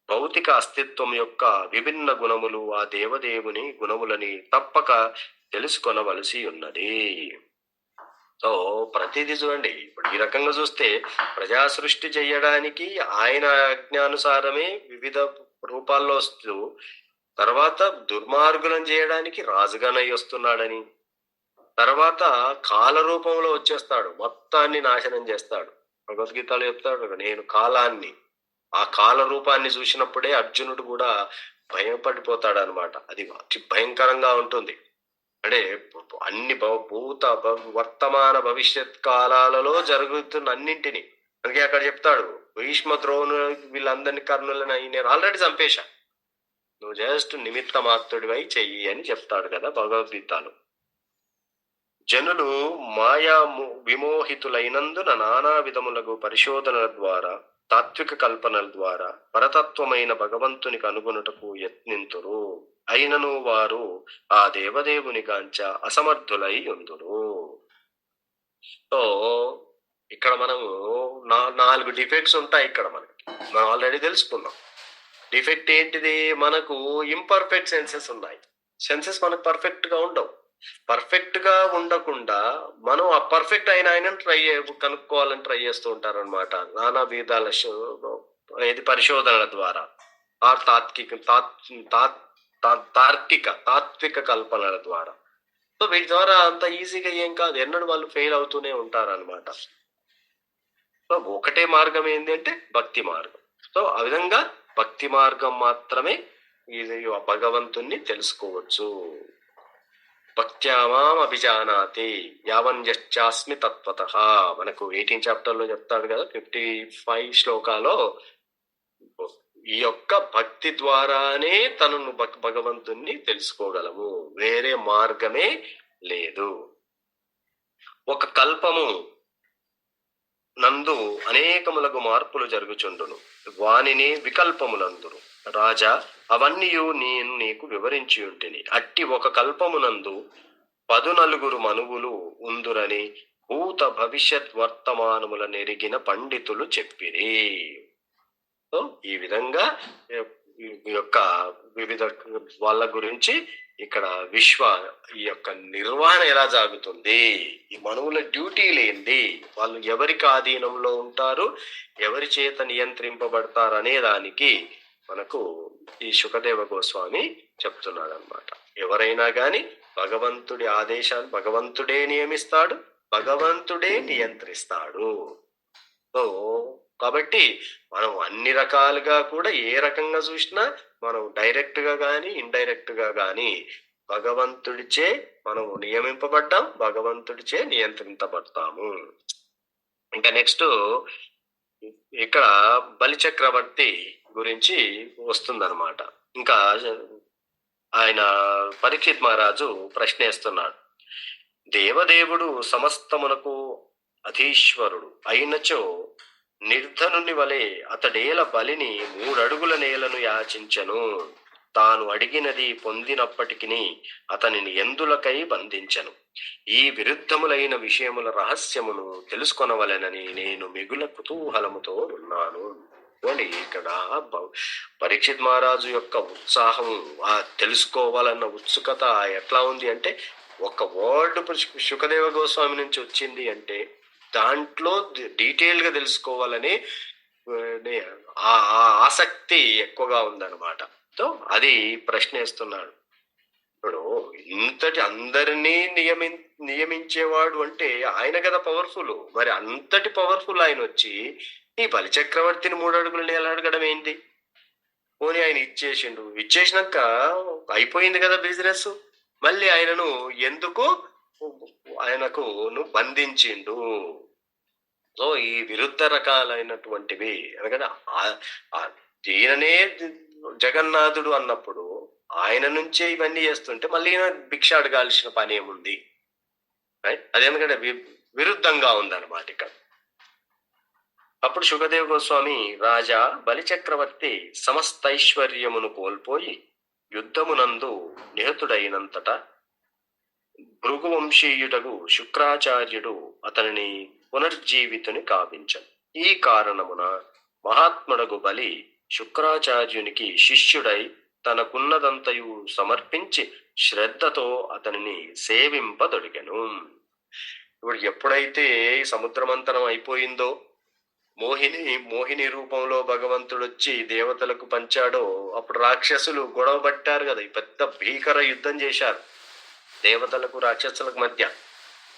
భౌతిక అస్తిత్వం యొక్క విభిన్న గుణములు ఆ దేవదేవుని గుణములని తప్పక తెలుసుకొనవలసి ఉన్నది. సో ప్రతిదీ చూడండి, ఇప్పుడు ఈ రకంగా చూస్తే ప్రజా సృష్టి చేయడానికి ఆయన ఆజ్ఞానుసారమే వివిధ రూపాల్లో వస్తూ, తర్వాత దుర్మార్గులను చేయడానికి రాజుగానై వస్తున్నాడని, తర్వాత కాల రూపంలో వచ్చేస్తాడు, మొత్తాన్ని నాశనం చేస్తాడు. భగవద్గీతలో చెప్తాడు, నేను కాలాన్ని, ఆ కాల రూపాన్ని చూసినప్పుడే అర్జునుడు కూడా భయపడిపోతాడు అనమాట. అది భయంకరంగా ఉంటుంది. అంటే అన్ని భూత వర్తమాన భవిష్యత్ కాలాలలో జరుగుతున్న అన్నింటినీ, అందుకే అక్కడ చెప్తాడు, భీష్మ ద్రోణు వీళ్ళందరినీ కర్ణులని నేను ఆల్రెడీ చంపేశా, నువ్వు జస్ట్ నిమిత్త మాత్రుడివై చెయ్యి అని చెప్తాడు కదా భగవద్గీతలో. జనులు మాయా విమోహితులైనందున నానా విధములకు పరిశోధనల ద్వారా, తాత్విక కల్పనల ద్వారా పరతత్వమైన భగవంతుని కనుగొనుటకు యత్నింతురు. అయినను వారు ఆ దేవదేవుని గాంచ అసమర్థులై ఉందురు. సో ఇక్కడ మనము 4 డిఫెక్ట్స్ ఉంటాయి. ఇక్కడ మనం ఆల్రెడీ తెలుసుకున్నాం. డిఫెక్ట్ ఏంటిది? మనకు ఇంపర్ఫెక్ట్ సెన్సెస్ ఉన్నాయి. సెన్సెస్ మనకు పర్ఫెక్ట్ గా ఉండవు. పర్ఫెక్ట్ గా ఉండకుండా మనం ఆ పర్ఫెక్ట్ అయిన ఆయనను కనుక్కోవాలని ట్రై చేస్తూ ఉంటారు అనమాట, నానా విధాల పరిశోధనల ద్వారా, ఆ తాత్విక కల్పనల ద్వారా. సో వీటి ద్వారా అంత ఈజీగా ఏం కాదు, ఎన్నడూ వాళ్ళు ఫెయిల్ అవుతూనే ఉంటారు అనమాట. సో ఒకటే మార్గం ఏంటి అంటే భక్తి మార్గం. సో ఆ విధంగా భక్తి మార్గం మాత్రమే ఇది భగవంతుణ్ణి తెలుసుకోవచ్చు. భక్త్యామాం అభిజానాతి యావన్యశ్చాస్మి తత్వతః మనకు 18 చాప్టర్ లో చెప్తాడు కదా, 55 శ్లోకాలో ఈ యొక్క భక్తి ద్వారానే తనను భగవంతుణ్ణి తెలుసుకోగలము, వేరే మార్గమే లేదు. ఒక కల్పము నందు అనేకములకు మార్పులు జరుగుచుండును, వానిని వికల్పములందురు. రాజా, అవన్నీయు నేను నీకు వివరించి ఉంటిని. అట్టి ఒక కల్పమునందు 14 మనువులు ఉందురని భూత భవిష్యత్ వర్తమానముల నెరిగిన పండితులు చెప్పిరి. సో ఈ విధంగా ఈ యొక్క వివిధ వాళ్ళ గురించి ఇక్కడ ఈ యొక్క నిర్వహణ ఎలా జరుగుతుంది, ఈ మనువుల డ్యూటీలు ఏంటి, వాళ్ళు ఎవరికి ఆధీనంలో ఉంటారు, ఎవరి చేత నియంత్రింపబడతారు అనే దానికి మనకు ఈ శుకదేవ గోస్వామి చెప్తున్నాడు అనమాట. ఎవరైనా గాని భగవంతుడి ఆదేశాలు భగవంతుడే నియమిస్తాడు, భగవంతుడే నియంత్రిస్తాడు. సో కాబట్టి మనం అన్ని రకాలుగా కూడా ఏ రకంగా చూసినా మనం డైరెక్ట్ గా గాని ఇండైరెక్ట్ గా గాని భగవంతుడిచే మనం నియమింపబడ్డాం, భగవంతుడిచే నియంత్రించబడతాము. ఇంకా నెక్స్ట్ ఇక్కడ బలిచక్రవర్తి గురించి వస్తుందన్నమాట. ఇంకా ఆయన పరీక్షిత్ మహారాజు ప్రశ్నిస్తున్నాడు, దేవదేవుడు సమస్తమునకు అధీశ్వరుడు అయినచో నిర్ధనుని వలె అతడేల బలిని 3 అడుగుల నేలను యాచించెను. తాను అడిగినది పొందినప్పటికిని అతనిని ఎందులకై బంధించెను. ఈ విరుద్ధములైన విషయముల రహస్యమును తెలుసుకొనవలెనని నేను మిగుల కుతూహలముతో ఉన్నాను. అని ఇక్కడ పరీక్షిత్ మహారాజు యొక్క ఉత్సాహము, ఆ తెలుసుకోవాలన్న ఉత్సుకత ఎట్లా ఉంది అంటే, ఒక వర్డ్ శుకదేవ గోస్వామి నుంచి వచ్చింది అంటే దాంట్లో డీటెయిల్ గా తెలుసుకోవాలని ఆ ఆసక్తి ఎక్కువగా ఉందన్నమాట. సో అది ప్రశ్నిస్తున్నాడు. ఇప్పుడు ఇంతటి అందరినీ నియమించేవాడు అంటే ఆయన కదా పవర్ఫుల్. మరి అంతటి పవర్ఫుల్ ఆయన వచ్చి ఈ బలిచక్రవర్తిని 3 అడుగులు నేల అడగడం ఏంటి? పోనీ ఆయన ఇచ్చేసినాక అయిపోయింది కదా బిజినెస్. మళ్ళీ ఆయనను ఎందుకు ఆయనకు బంధించిండు? సో ఈ విరుద్ధ రకాలైనటువంటివి, ఎందుకంటే ఈయననే జగన్నాథుడు అన్నప్పుడు ఆయన నుంచే ఇవన్నీ చేస్తుంటే మళ్ళీ భిక్ష అడగాల్సిన పని ఏముంది? అదేందుకంటే విరుద్ధంగా ఉందన్నమాట ఇక్కడ. అప్పుడు శుకదేవ గోస్వామి, రాజా, బలిచక్రవర్తి సమస్తైశ్వర్యమును కోల్పోయి యుద్ధమునందు నిహతుడైనంతట భృగువంశీయుడగు శుక్రాచార్యుడు అతనిని పునర్జీవితుని కావించను. ఈ కారణమున మహాత్ముడగు బలి శుక్రాచార్యునికి శిష్యుడై తనకున్నదంతయు సమర్పించి శ్రద్ధతో అతనిని సేవింపదొడిగెను. ఇప్పుడు ఎప్పుడైతే సముద్రమంతరం అయిపోయిందో, మోహిని రూపంలో భగవంతుడు వచ్చి దేవతలకు పంచాడో, అప్పుడు రాక్షసులు గొడవ పట్టారు కదా, పెద్ద భీకర యుద్ధం చేశారు దేవతలకు రాక్షసులకు మధ్య.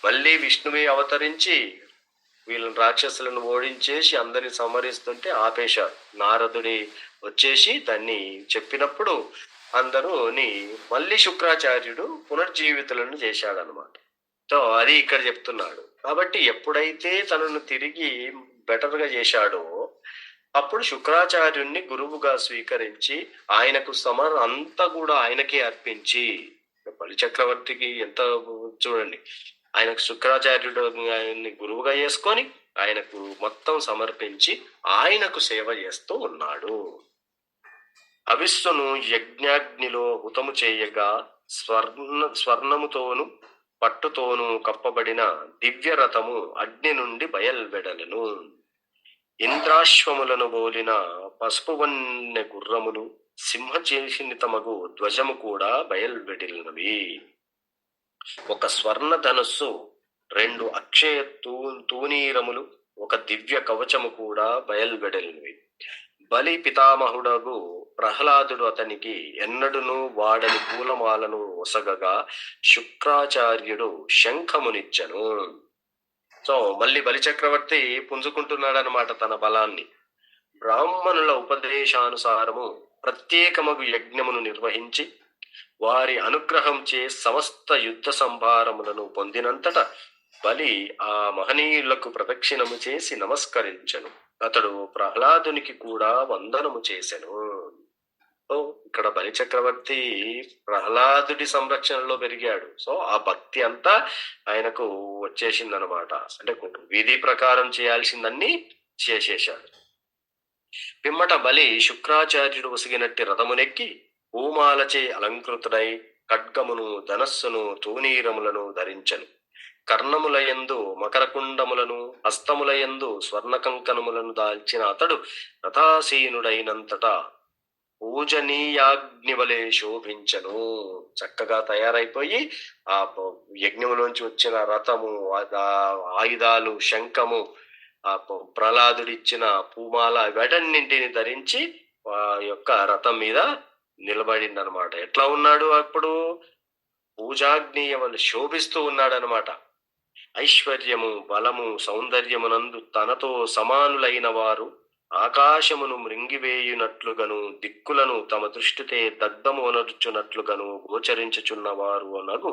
మళ్ళీ విష్ణువే అవతరించి వీళ్ళని రాక్షసులను ఓడించేసి అందరిని సంహరిస్తుంటే ఆపేశారు. నారదుడి వచ్చేసి దాన్ని చెప్పినప్పుడు అందరూని మళ్ళీ శుక్రాచార్యుడు పునర్జీవితులను చేశాడనమాట. సో అది ఇక్కడ చెప్తున్నాడు. కాబట్టి ఎప్పుడైతే తనను తిరిగి బెటర్గా చేశాడో అప్పుడు శుక్రాచార్యుణ్ణి గురువుగా స్వీకరించి ఆయనకు అంతా కూడా ఆయనకే అర్పించి, బలిచక్రవర్తికి ఎంత చూడండి, ఆయనకు శుక్రాచార్యుడు ఆయన్ని గురువుగా చేసుకొని ఆయనకు మొత్తం సమర్పించి ఆయనకు సేవ చేస్తూ ఉన్నాడు. అవిస్సును యజ్ఞాగ్నిలో హుతము చేయగా స్వర్ణముతోను పట్టుతోను కప్పబడిన దివ్య రథము అగ్ని నుండి బయల్వెడలను. ఇంద్రాశ్వములను బోలిన పసుపు వన్నె గుర్రములు సింహచేషినితమగు ధ్వజము కూడా బయల్వెడినవి. ఒక స్వర్ణ ధనుస్సు, 2 అక్షయ తూనీరములు, ఒక దివ్య కవచము కూడా బయల్వెడలినవి. బలి పితామహుడగు ప్రహ్లాదుడు అతనికి ఎన్నడును వాడని పూలమాలను ఒసగగా శుక్రాచార్యుడు శంఖమునిచ్చను. సో మళ్ళీ బలిచక్రవర్తి పుంజుకుంటున్నాడు అనమాట తన బలాన్ని. బ్రాహ్మణుల ఉపదేశానుసారము ప్రత్యేకమగు యజ్ఞమును నిర్వహించి వారి అనుగ్రహం చే సమస్త యుద్ధ సంభారములను పొందినంతట బలి ఆ మహనీయులకు ప్రదక్షిణము చేసి నమస్కరించెను. అతడు ప్రహ్లాదునికి కూడా వందనము చేసెను. ఇక్కడ బలిచక్రవర్తి ప్రహ్లాదుడి సంరక్షణలో పెరిగాడు. సో ఆ భక్తి అంతా ఆయనకు వచ్చేసిందనమాట. అంటే విధి ప్రకారం చేయాల్సిందన్నీ చేసేశాడు. పిమ్మట బలి శుక్రాచార్యుడు ఉసిగినట్టి రథమునెక్కి పూమాలచే అలంకృతుడై ఖడ్గమును, ధనస్సును, తూనీరములను ధరించను. కర్ణములయందు మకరకుండములను, హస్తములయందు స్వర్ణ కంకణములను దాల్చిన అతడు రథాసీనుడైనంతటా పూజనీయాగ్ని వలె శోభించను. చక్కగా తయారైపోయి ఆ యజ్ఞములోంచి వచ్చిన రథము, ఆయుధాలు, శంఖము, ఆ ప్రహ్లాదుడిచ్చిన పూమాల వీటన్నింటిని ధరించి ఆ యొక్క రథం మీద నిలబడింది అనమాట. ఎట్లా ఉన్నాడు అప్పుడు? పూజాగ్నియ వలె శోభిస్తూ ఉన్నాడనమాట. ఐశ్వర్యము, బలము, సౌందర్యమునందు తనతో సమానులైన వారు ఆకాశమును మృంగివేయునట్లుగాను దిక్కులను తమ దృష్టితే దగ్ధము అనర్చునట్లుగాను గోచరించుచున్నవారు అనగు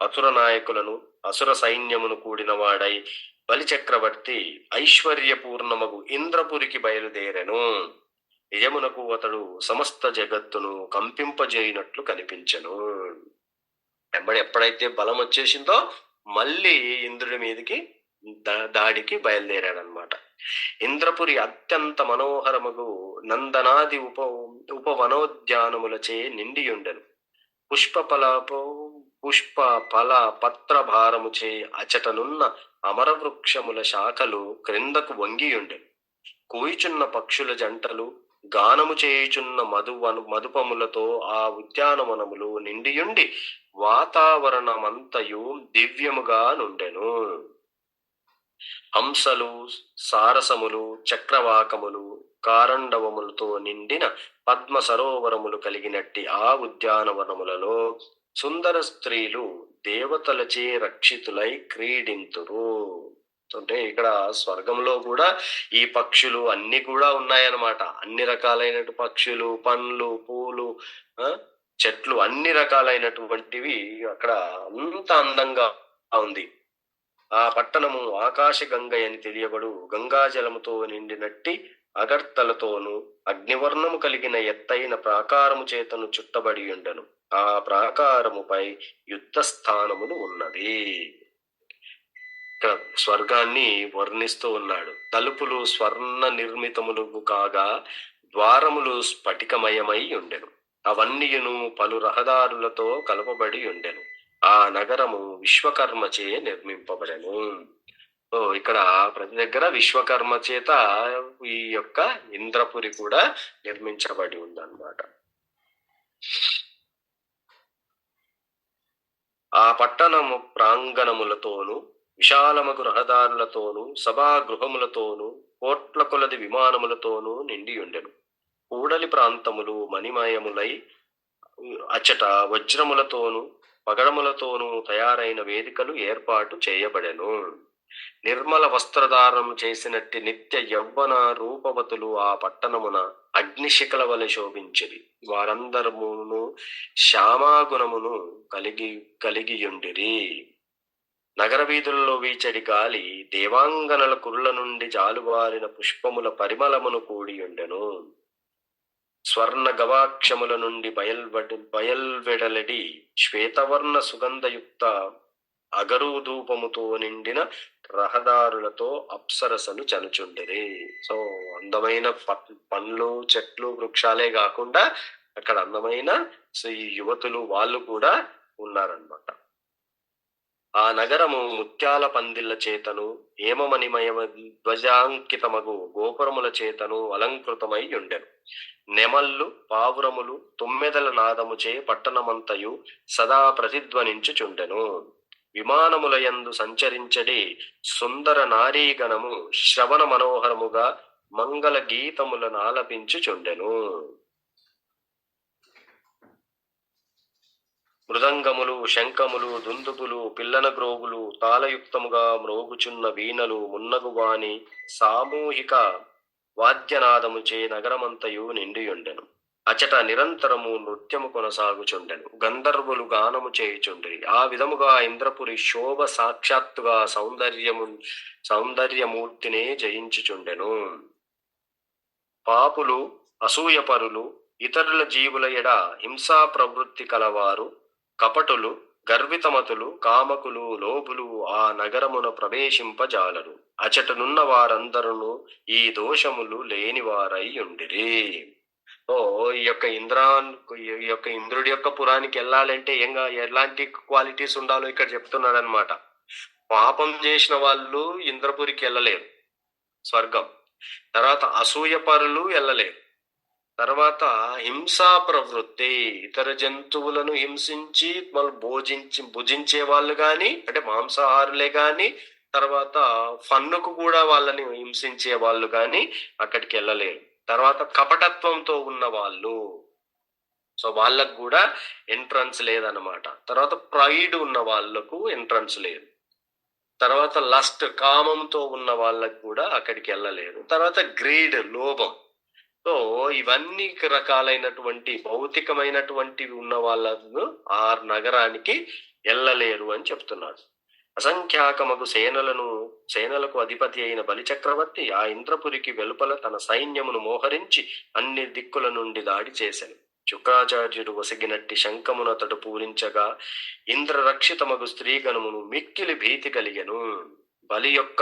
అసుర నాయకులను, అసుర సైన్యమును కూడిన వాడై బలిచక్రవర్తి ఐశ్వర్యపూర్ణమగు ఇంద్రపురికి బయలుదేరెను. నిజమునకు అతడు సమస్త జగత్తును కంపింపజేయునట్లు కనిపించెను. ఎప్పుడైతే బలం వచ్చేసిందో మళ్ళీ ఇంద్రుడి మీదకి దాడికి బయలుదేరాడనమాట. ఇంద్రపురి అత్యంత మనోహరముగు నందనాది ఉపవనోద్యానములచే నిండియుండెను. పుష్ప ఫల పత్ర భారముచే అచటనున్న అమరవృక్షముల శాఖలు క్రిందకు వంగియుండెను. కూయిచున్న పక్షుల జంటలు గానము చేయుచున్న మధుపములతో ఆ ఉద్యానవనములు నిండియుండి వాతావరణమంతయు దివ్యముగా నుండెను. హంసలు, సారసములు, చక్రవాకములు, కారండవములతో నిండిన పద్మ సరోవరములు కలిగినట్టి ఆ ఉద్యానవనములలో సుందర స్త్రీలు దేవతలచే రక్షితులై క్రీడింతురు. అంటే ఇక్కడ స్వర్గంలో కూడా ఈ పక్షులు అన్ని కూడా ఉన్నాయన్నమాట. అన్ని రకాలైన పక్షులు, పండ్లు, పూలు, చెట్లు, అన్ని రకాలైనటువంటివి అక్కడ అంత అందంగా ఉంది. ఆ పట్టణము ఆకాశ గంగయని తెలియబడు గంగాజలముతో నిండినట్టి అగర్తలతోనూ అగ్నివర్ణము కలిగిన ఎత్తైన ప్రాకారము చేతను చుట్టబడి ఉండెను. ఆ ప్రాకారముపై యుద్ధ స్థానమును ఉన్నది. ఇక్కడ స్వర్గాన్ని వర్ణిస్తూ ఉన్నాడు. తలుపులు స్వర్ణ నిర్మితములు కాగా ద్వారములు స్ఫటికమయమై ఉండెను. అవన్నీయును పలు రహదారులతో కలపబడి ఉండెను. ఆ నగరము విశ్వకర్మచే నిర్మింపబడెను. ఇక్కడ ప్రతి దగ్గర విశ్వకర్మ చేత ఈ యొక్క ఇంద్రపురి కూడా నిర్మించబడి ఉందన్నమాట. ఆ పట్టణము ప్రాంగణములతోనూ విశాలమగు రహదారులతోనూ సభాగృహములతోనూ కోట్ల కొలది విమానములతోనూ నిండి ఉండెను. కూడలి ప్రాంతములు మణిమయములై అచ్చట వజ్రములతోనూ పగడములతోనూ తయారైన వేదికలు ఏర్పాటు చేయబడెను. నిర్మల వస్త్రధారణం చేసినట్టి నిత్య యవ్వన రూపవతులు ఆ పట్టణమున అగ్నిశిఖల వలె శోభించిరి. వారందరమును శ్యామాగుణమును కలిగియుండిరి. నగర వీధుల్లో వీచడి గాలి దేవాంగనల కురుల నుండి జాలువారిన పుష్పముల పరిమళమును కూడియుండెను. స్వర్ణ గవాక్షముల నుండి బయల్వెడలడి శ్వేతవర్ణ సుగంధయుక్త అగరుధూపముతో నిండిన రహదారులతో అప్సరసలు చనుచుండిరి. సో అందమైన పండ్లు, చెట్లు, వృక్షాలే కాకుండా అక్కడ అందమైన యువతులు వాళ్ళు కూడా ఉన్నారన్నమాట. ఆ నగరము ముత్యాల పందిళ్ల చేతను హేమమణిమయ ధ్వజాంకితమగు గోపురముల చేతను అలంకృతమై ఉండెను. నెమళ్ళు, పావురములు, తుమ్మెదల నాదముచే పట్టణమంతయు సదా ప్రతిధ్వనించుచుండెను. విమానములయందు సంచరించడి సుందర నారీగణము శ్రవణ మనోహరముగా మంగళ గీతములను ఆలపించుచుండెను. మృదంగములు, శంఖములు, దుందుబులు, పిల్లన గ్రోగులు, తాళయుక్తముగా మ్రోగుచున్న వీణలు మున్నగువాని సామూహిక వాద్యనాదముచే నగరమంతయు నిండియుండెను. అచట నిరంతరము నృత్యము కొనసాగుచుండెను. గంధర్వులు గానము చేయుచుండిరి. ఆ విధముగా ఇంద్రపురి శోభ సాక్షాత్తుగా సౌందర్యమూర్తినే జయించుచుండెను. పాపులు, అసూయపరులు, ఇతరుల జీవుల ఎడ హింసా ప్రవృత్తి కలవారు, కపటులు, గర్వితమతులు, కామకులు, లోభులు ఆ నగరమున ప్రవేశింపజాలరు. అచటనున్న వారందరూ ఈ దోషములు లేనివారై ఉండిరి. ఈ యొక్క ఇంద్రుడి యొక్క పురానికి వెళ్ళాలంటే ఎలాంటి క్వాలిటీస్ ఉండాలో ఇక్కడ చెప్తున్నాడు అనమాట. పాపం చేసిన వాళ్ళు ఇంద్రపురికి వెళ్ళలేరు, స్వర్గం. తర్వాత అసూయపరులు వెళ్ళలేరు. తర్వాత హింసా ప్రవృత్తి, ఇతర జంతువులను హింసించి భుజించే వాళ్ళు గాని, అంటే మాంసాహారులే గాని, తర్వాత ఫన్నుకు కూడా వాళ్ళని హింసించే వాళ్ళు గాని అక్కడికి వెళ్ళలేరు. తర్వాత కపటత్వంతో ఉన్న వాళ్ళు, సో వాళ్ళకు కూడా ఎంట్రన్స్ లేదనమాట. తర్వాత ప్రైడ్ ఉన్న వాళ్ళకు ఎంట్రన్స్ లేదు. తర్వాత లస్ట్, కామంతో ఉన్న వాళ్ళకు కూడా అక్కడికి వెళ్ళలేరు. తర్వాత గ్రీడ్, లోభం. సో ఇవన్నీ రకాలైనటువంటి భౌతికమైనటువంటివి ఉన్న వాళ్ళను ఆ నగరానికి వెళ్ళలేరు అని చెప్తున్నాడు. అసంఖ్యాకమగు సేనలకు అధిపతి అయిన బలిచక్రవర్తి ఆ ఇంద్రపురికి వెలుపల తన సైన్యమును మోహరించి అన్ని దిక్కుల నుండి దాడి చేశాను. శుక్రాచార్యుడు వసిగినట్టి శంఖమునతడు పూరించగా ఇంద్రరక్షితమగు స్త్రీగణమును మిక్కిలి భీతి కలిగెను. బలి యొక్క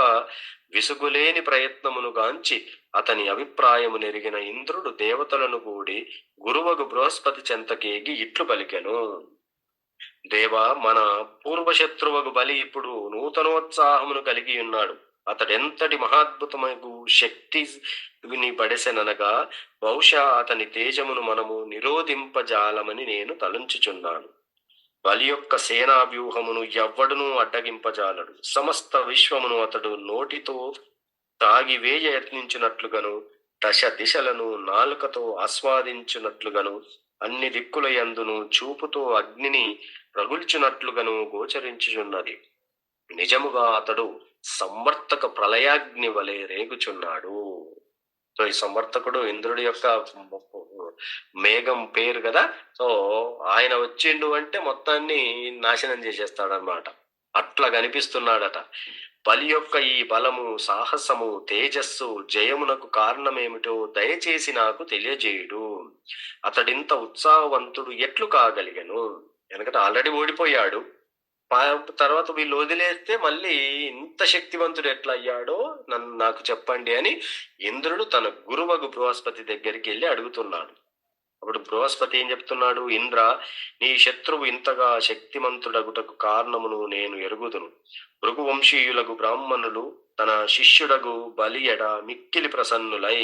విసుగులేని ప్రయత్నమును గాంచి అతని అభిప్రాయము నెరిగిన ఇంద్రుడు దేవతలను కూడి గురువగు బృహస్పతి చెంతకేగి ఇట్లు పలికెను. దేవా, మన పూర్వశత్రువగు బలి ఇప్పుడు నూతనోత్సాహమును కలిగి ఉన్నాడు. అతడెంతటి మహాద్భుతమగు శక్తిని పడెసెననగా బహుశా అతని తేజమును మనము నిరోధింపజాలమని నేను తలంచుచున్నాను. బలి యొక్క సేనా వ్యూహమును ఎవ్వడునూ అడ్డగింపజాలడు. సమస్త విశ్వమును అతడు నోటితో తాగివేయ యత్నించినట్లుగాను, దశ దిశలను నాలుకతో ఆస్వాదించున్నట్లుగాను, అన్ని దిక్కుల యందును చూపుతో అగ్నిని రగుల్చున్నట్లుగాను గోచరించుచున్నది. నిజముగా అతడు సంవర్తక ప్రళయాగ్ని వలె రేగుచున్నాడు. సో ఈ సంవర్తకుడు ఇంద్రుడి యొక్క మేఘం పేరు కదా. సో ఆయన వచ్చిండు అంటే మొత్తాన్ని నాశనం చేసేస్తాడనమాట. అట్లా కనిపిస్తున్నాడట. బలి యొక్క ఈ బలము, సాహసము, తేజస్సు, జయమునకు కారణమేమిటో దయచేసి నాకు తెలియజేయుడు. అతడింత ఉత్సాహవంతుడు ఎట్లు కాగలిగను? ఎందుకంటే ఆల్రెడీ ఓడిపోయాడు. తర్వాత వీళ్ళు వదిలేస్తే మళ్ళీ ఇంత శక్తివంతుడు ఎట్లా అయ్యాడో నాకు చెప్పండి అని ఇంద్రుడు తన గురువగు బృహస్పతి దగ్గరికి వెళ్ళి అడుగుతున్నాడు. అప్పుడు బృహస్పతి ఏం చెప్తున్నాడు? ఇంద్ర, నీ శత్రువు ఇంతగా శక్తిమంతుడగుటకు కారణమును నేను ఎరుగుదును. భృగువంశీయులకు బ్రాహ్మణులు తన శిష్యుడగు బలియడ మిక్కిలి ప్రసన్నులై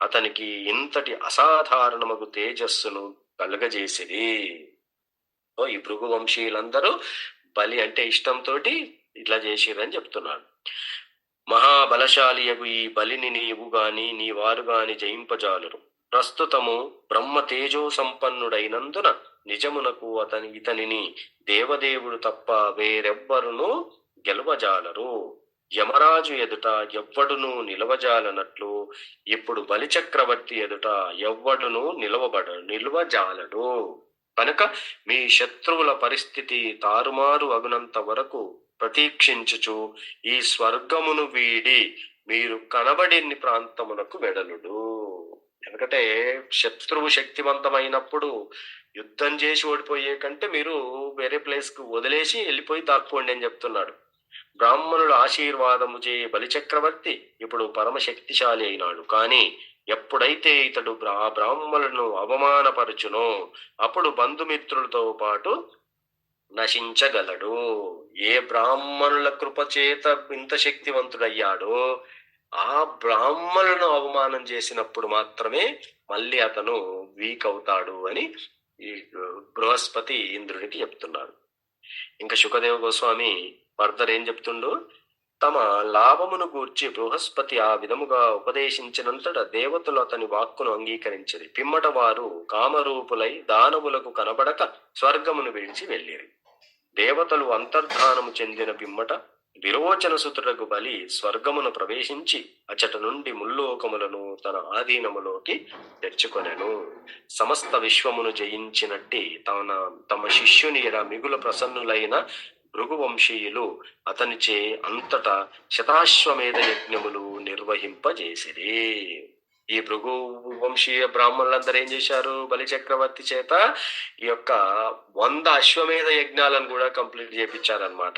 అతనికి ఇంతటి అసాధారణమగు తేజస్సును కలుగజేసిరి. ఈ భృగువంశీయులందరూ బలి అంటే ఇష్టంతో ఇట్లా చేసిరని చెప్తున్నాడు. మహాబలశాలియగు ఈ బలిని నీవు గాని నీ వారు గాని జయింపజాలరు. ప్రస్తుతము బ్రహ్మ తేజో సంపన్నుడైనందున నిజమునకు ఇతనిని దేవదేవుడు తప్ప వేరెవ్వరును గెలవజాలరు. యమరాజు ఎదుట ఎవ్వడును నిలవజాలనట్లు ఇప్పుడు బలిచక్రవర్తి ఎదుట ఎవ్వడును నిలవజాలడు. కనుక మీ శత్రువుల పరిస్థితి తారుమారు అగునంత వరకు ప్రతీక్షించుచు ఈ స్వర్గమును వీడి మీరు కనబడిన్ని ప్రాంతమునకు వెడలుడు. ఎందుకంటే శత్రువు శక్తివంతమైనప్పుడు యుద్ధం చేసి ఓడిపోయే కంటే మీరు వేరే ప్లేస్ కు వదిలేసి వెళ్ళిపోయి దాక్కోండి అని చెప్తున్నాడు. బ్రాహ్మణుల ఆశీర్వాదము చే బలిచక్రవర్తి ఇప్పుడు పరమశక్తిశాలి అయినాడు. కానీ ఎప్పుడైతే ఇతడు ఆ బ్రాహ్మణులను అవమానపరచునో అప్పుడు బంధుమిత్రులతో పాటు నశించగలడు. ఏ బ్రాహ్మణుల కృపచేత ఇంత శక్తివంతుడయ్యాడో ఆ బ్రాహ్మణులను అవమానం చేసినప్పుడు మాత్రమే మళ్ళీ అతను వీక్ అవుతాడు అని ఈ బృహస్పతి ఇంద్రుడికి చెప్తున్నాడు. ఇంకా శుకదేవ గోస్వామి ఫర్దర్ ఏం చెప్తుండు? తమ లాభమును గూర్చి బృహస్పతి ఆ విధముగా ఉపదేశించినంతట దేవతలు అతని వాక్కును అంగీకరించిరి. పిమ్మట వారు కామరూపులై దానవులకు కనబడక స్వర్గమును విడిచి వెళ్ళిరి. దేవతలు అంతర్ధానము చెందిన పిమ్మట విరోచన సుతుడకు బలి స్వర్గమును ప్రవేశించి అచట నుండి ముల్లోకములను తన ఆధీనములోకి తెచ్చుకొనెను. సమస్త విశ్వమును జయించినట్టి తమ శిష్యుని మిగుల ప్రసన్నులైన భృగువంశీయులు అతనిచే అంతటా శతాశ్వమేధ యజ్ఞములు నిర్వహింపజేసిరి. ఈ భృగు వంశీయ బ్రాహ్మణులందరూ ఏం చేశారు? బలి చక్రవర్తి చేత ఈ యొక్క 100 అశ్వమేధ యజ్ఞాలను కూడా కంప్లీట్ చేపించారనమాట.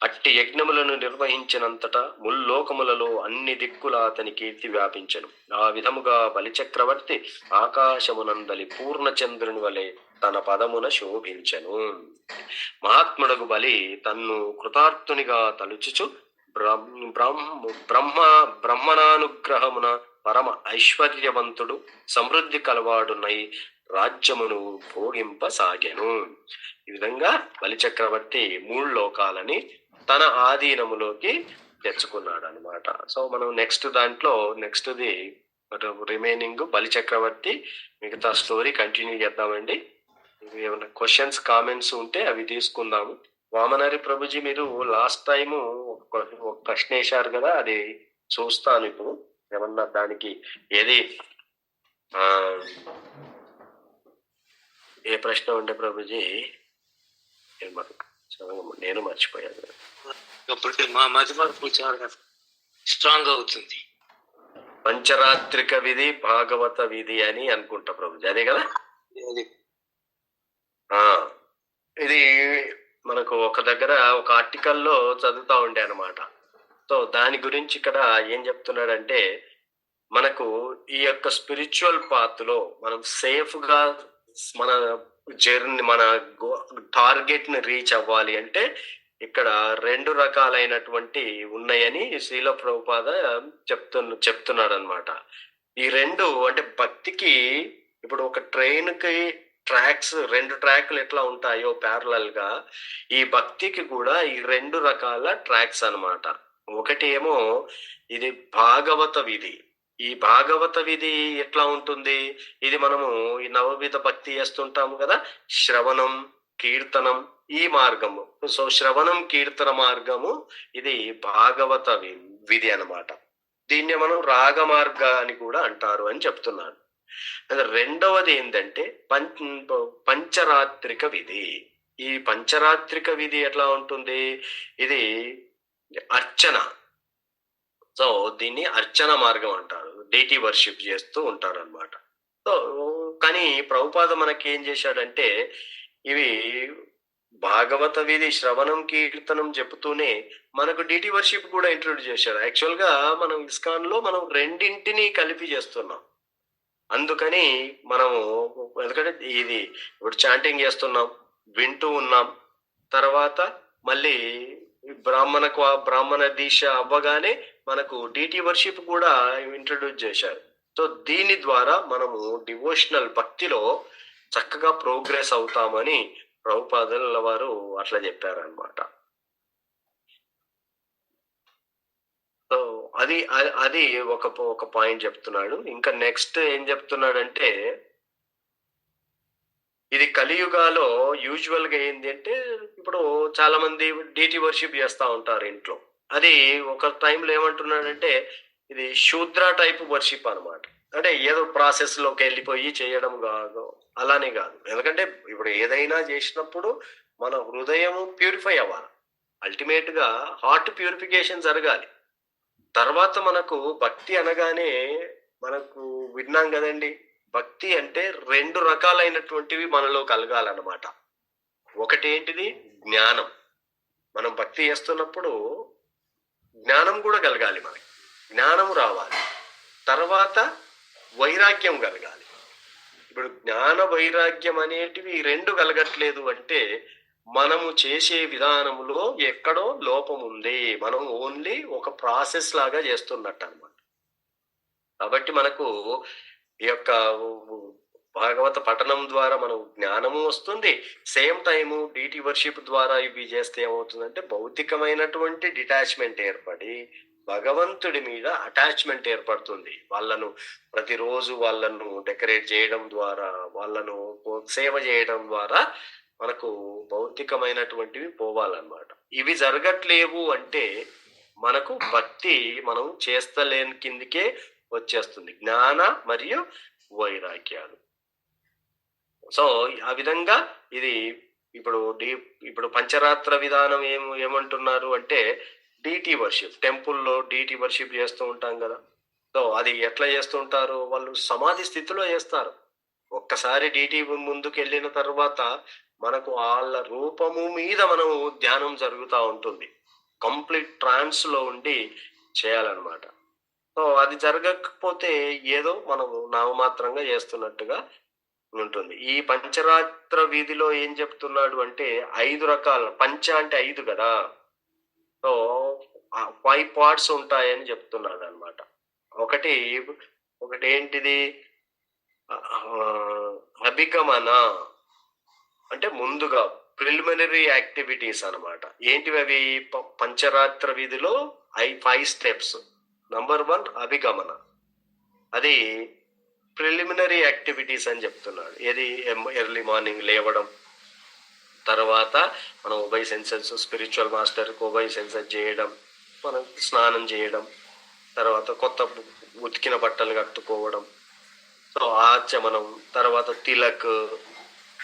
అట్టి యజ్ఞములను నిర్వహించినంతటా ముల్లోకములలో అన్ని దిక్కుల అతని కీర్తి వ్యాపించెను. ఆ విధముగా బలిచక్రవర్తి ఆకాశమునందలి పూర్ణచంద్రుని వలె తన పదమున శోభించెను. మహాత్ముడగు బలి తన్ను కృతార్థునిగా తలుచుచు బ్రహ్మణానుగ్రహమున పరమ ఐశ్వర్యవంతుడు సమృద్ధి కలవాడునై రాజ్యమును భోగింపసాగెను. ఈ విధంగా బలిచక్రవర్తి 3 లోకాలని తన ఆధీనములోకి తెచ్చుకున్నాడు అనమాట. సో మనం నెక్స్ట్ది రిమైనింగ్ బలిచక్రవర్తి మిగతా స్టోరీ కంటిన్యూ చేద్దామండి. ఏమైనా క్వశ్చన్స్ కామెంట్స్ ఉంటే అవి తీసుకుందాము. వామనరి ప్రభుజీ, మీరు లాస్ట్ టైము ఒక ప్రశ్న వేశారు కదా, అది చూస్తాను ఇప్పుడు. ఏమన్నా దానికి ఏది ఏ ప్రశ్న ఉండే ప్రభుజీ? నేను మర్చిపోయాను. మా మధ్య చాలా స్ట్రాంగ్ అవుతుంది. పంచరాత్రిక విధి, భాగవత విధి అని అనుకుంటా ప్రభుజీ, అదే కదా. ఇది మనకు ఒక దగ్గర ఒక ఆర్టికల్లో చదువుతా ఉండే అనమాట. సో దాని గురించి ఇక్కడ ఏం చెప్తున్నాడంటే, మనకు ఈ యొక్క స్పిరిచువల్ పాత్ లో మనం సేఫ్ గా మన జర్నీ, మన టార్గెట్ ని రీచ్ అవ్వాలి అంటే ఇక్కడ 2 రకాలైనటువంటి ఉన్నాయని శ్రీల ప్రభుపాద చెప్తున్నాడు అనమాట. ఈ 2 అంటే భక్తికి, ఇప్పుడు ఒక ట్రైన్ కి ట్రాక్స్ 2 ట్రాక్లు ఎట్లా ఉంటాయో ప్యారలల్ గా ఈ భక్తికి కూడా ఈ 2 రకాల ట్రాక్స్ అన్నమాట. ఒకటి ఏమో ఇది భాగవత విధి. ఈ భాగవత విధి ఎట్లా ఉంటుంది, ఇది మనము ఈ నవవిధ భక్తి చేస్తుంటాము కదా, శ్రవణం, కీర్తనం, ఈ మార్గము. సో శ్రవణం కీర్తన మార్గము ఇది భాగవత విధి అన్నమాట. దీన్ని మనం రాగ మార్గ అని కూడా అంటారు అని చెప్తున్నాను. రెండవది ఏంటంటే పంచరాత్రిక విధి. ఈ పంచరాత్రిక విధి ఎట్లా ఉంటుంది, ఇది అర్చన. సో దీన్ని అర్చన మార్గం అంటారు, డైటీ వర్షిప్ చేస్తూ ఉంటారు అనమాట. సో కానీ ప్రభుపాద మనకి ఏం చేశాడంటే, ఇవి భాగవత విధి, శ్రవణం, కీర్తనం చెబుతూనే మనకు డీటీ వర్షిప్ కూడా ఇంట్రొడ్యూస్ చేశారు. యాక్చువల్ గా మనం ఇస్కాన్ లో మనం రెండింటిని కలిపి చేస్తున్నాం. అందుకని మనము, ఎందుకంటే ఇది ఇప్పుడు చాంటింగ్ చేస్తున్నాం, వింటూ ఉన్నాం, తర్వాత మళ్ళీ బ్రాహ్మణ దీక్ష అవ్వగానే మనకు డీటీ వర్షిప్ కూడా ఇంట్రడ్యూస్ చేశారు. సో దీని ద్వారా మనము డివోషనల్ భక్తిలో చక్కగా ప్రోగ్రెస్ అవుతామని ప్రభుపాదుల వారు అట్లా చెప్పారనమాట. సో అది ఒక పాయింట్ చెప్తున్నాడు. ఇంకా నెక్స్ట్ ఏం చెప్తున్నాడంటే, ఇది కలియుగాలో యూజువల్ గా ఏంటి అంటే, ఇప్పుడు చాలా మంది డీటీ వర్షిప్ చేస్తా ఉంటారు ఇంట్లో. అది ఒక టైంలో ఏమంటున్నాడంటే, ఇది శూద్ర టైప్ వర్షిప్ అనమాట. అంటే ఏదో ప్రాసెస్ లోకి వెళ్ళిపోయి చేయడం కాదు, అలానే కాదు. ఎందుకంటే ఇప్పుడు ఏదైనా చేసినప్పుడు మన హృదయం ప్యూరిఫై అవ్వాలి. అల్టిమేట్ గా హార్ట్ ప్యూరిఫికేషన్ జరగాలి. తర్వాత మనకు భక్తి అనగానే మనకు విన్నాం కదండి, భక్తి అంటే 2 రకాలైనటువంటివి మనలో కలగాలన్నమాట. ఒకటి ఏంటిది, జ్ఞానం. మనం భక్తి చేస్తున్నప్పుడు జ్ఞానం కూడా కలగాలి, మనకి జ్ఞానం రావాలి. తర్వాత వైరాగ్యం కలగాలి. ఇప్పుడు జ్ఞాన వైరాగ్యం అనేటివి 2 కలగట్లేదు అంటే మనము చేసే విధానంలో ఎక్కడో లోపం ఉంది. మనం ఓన్లీ ఒక ప్రాసెస్ లాగా చేస్తున్నట్టు అనమాట. కాబట్టి మనకు ఈ యొక్క భాగవత పఠనం ద్వారా మనం జ్ఞానము వస్తుంది. సేమ్ టైము డీటీ వర్షిప్ ద్వారా ఇవి చేస్తే ఏమవుతుందంటే, భౌతికమైనటువంటి డిటాచ్మెంట్ ఏర్పడి భగవంతుడి మీద అటాచ్మెంట్ ఏర్పడుతుంది. వాళ్ళను ప్రతిరోజు వాళ్ళను డెకరేట్ చేయడం ద్వారా, వాళ్ళను సేవ చేయడం ద్వారా మనకు భౌతికమైనటువంటివి పోవాలన్నమాట. ఇవి జరగట్లేవు అంటే మనకు భక్తి మనం చేస్తలేని కిందికే వచ్చేస్తుంది, జ్ఞాన మరియు వైరాగ్యాలు. సో ఆ విధంగా ఇది ఇప్పుడు పంచరాత్ర విధానం ఏమంటున్నారు అంటే, డీటీ వర్షిప్, టెంపుల్లో డీటీ వర్షిప్ చేస్తూ ఉంటాం కదా. సో అది ఎట్లా చేస్తూ ఉంటారు, వాళ్ళు సమాధి స్థితిలో చేస్తారు. ఒక్కసారి డీటీ ముందుకు వెళ్ళిన తర్వాత మనకు వాళ్ళ రూపము మీద మనం ధ్యానం జరుగుతూ ఉంటుంది. కంప్లీట్ ట్రాన్స్ లో ఉండి చేయాలన్నమాట. సో అది జరగకపోతే ఏదో మనము నామమాత్రంగా చేస్తున్నట్టుగా ఉంటుంది. ఈ పంచరాత్ర వీధిలో ఏం చెప్తున్నాడు అంటే, 5 రకాల, పంచ అంటే 5 కదా. సో 5 పార్ట్స్ ఉంటాయని చెప్తున్నాడు అనమాట. ఒకటి ఏంటిది, అభిగమన అంటే ముందుగా ప్రిలిమినరీ యాక్టివిటీస్ అనమాట. ఏంటివి అవి, పంచరాత్ర వీధిలో 5 స్టెప్స్. నంబర్ 1 అభిగమన, అది ప్రిలిమినరీ యాక్టివిటీస్ అని చెప్తున్నాడు. ఏది, ఎర్లీ మార్నింగ్ లేవడం, తర్వాత మనం ఉభయ సెన్సెస్, స్పిరిచువల్ మాస్టర్కి ఉభయ సెన్సెస్ చేయడం, మనం స్నానం చేయడం, తర్వాత కొత్త ఉతికిన బట్టలు కట్టుకోవడం, సో ఆచమనం, తర్వాత తిలక్,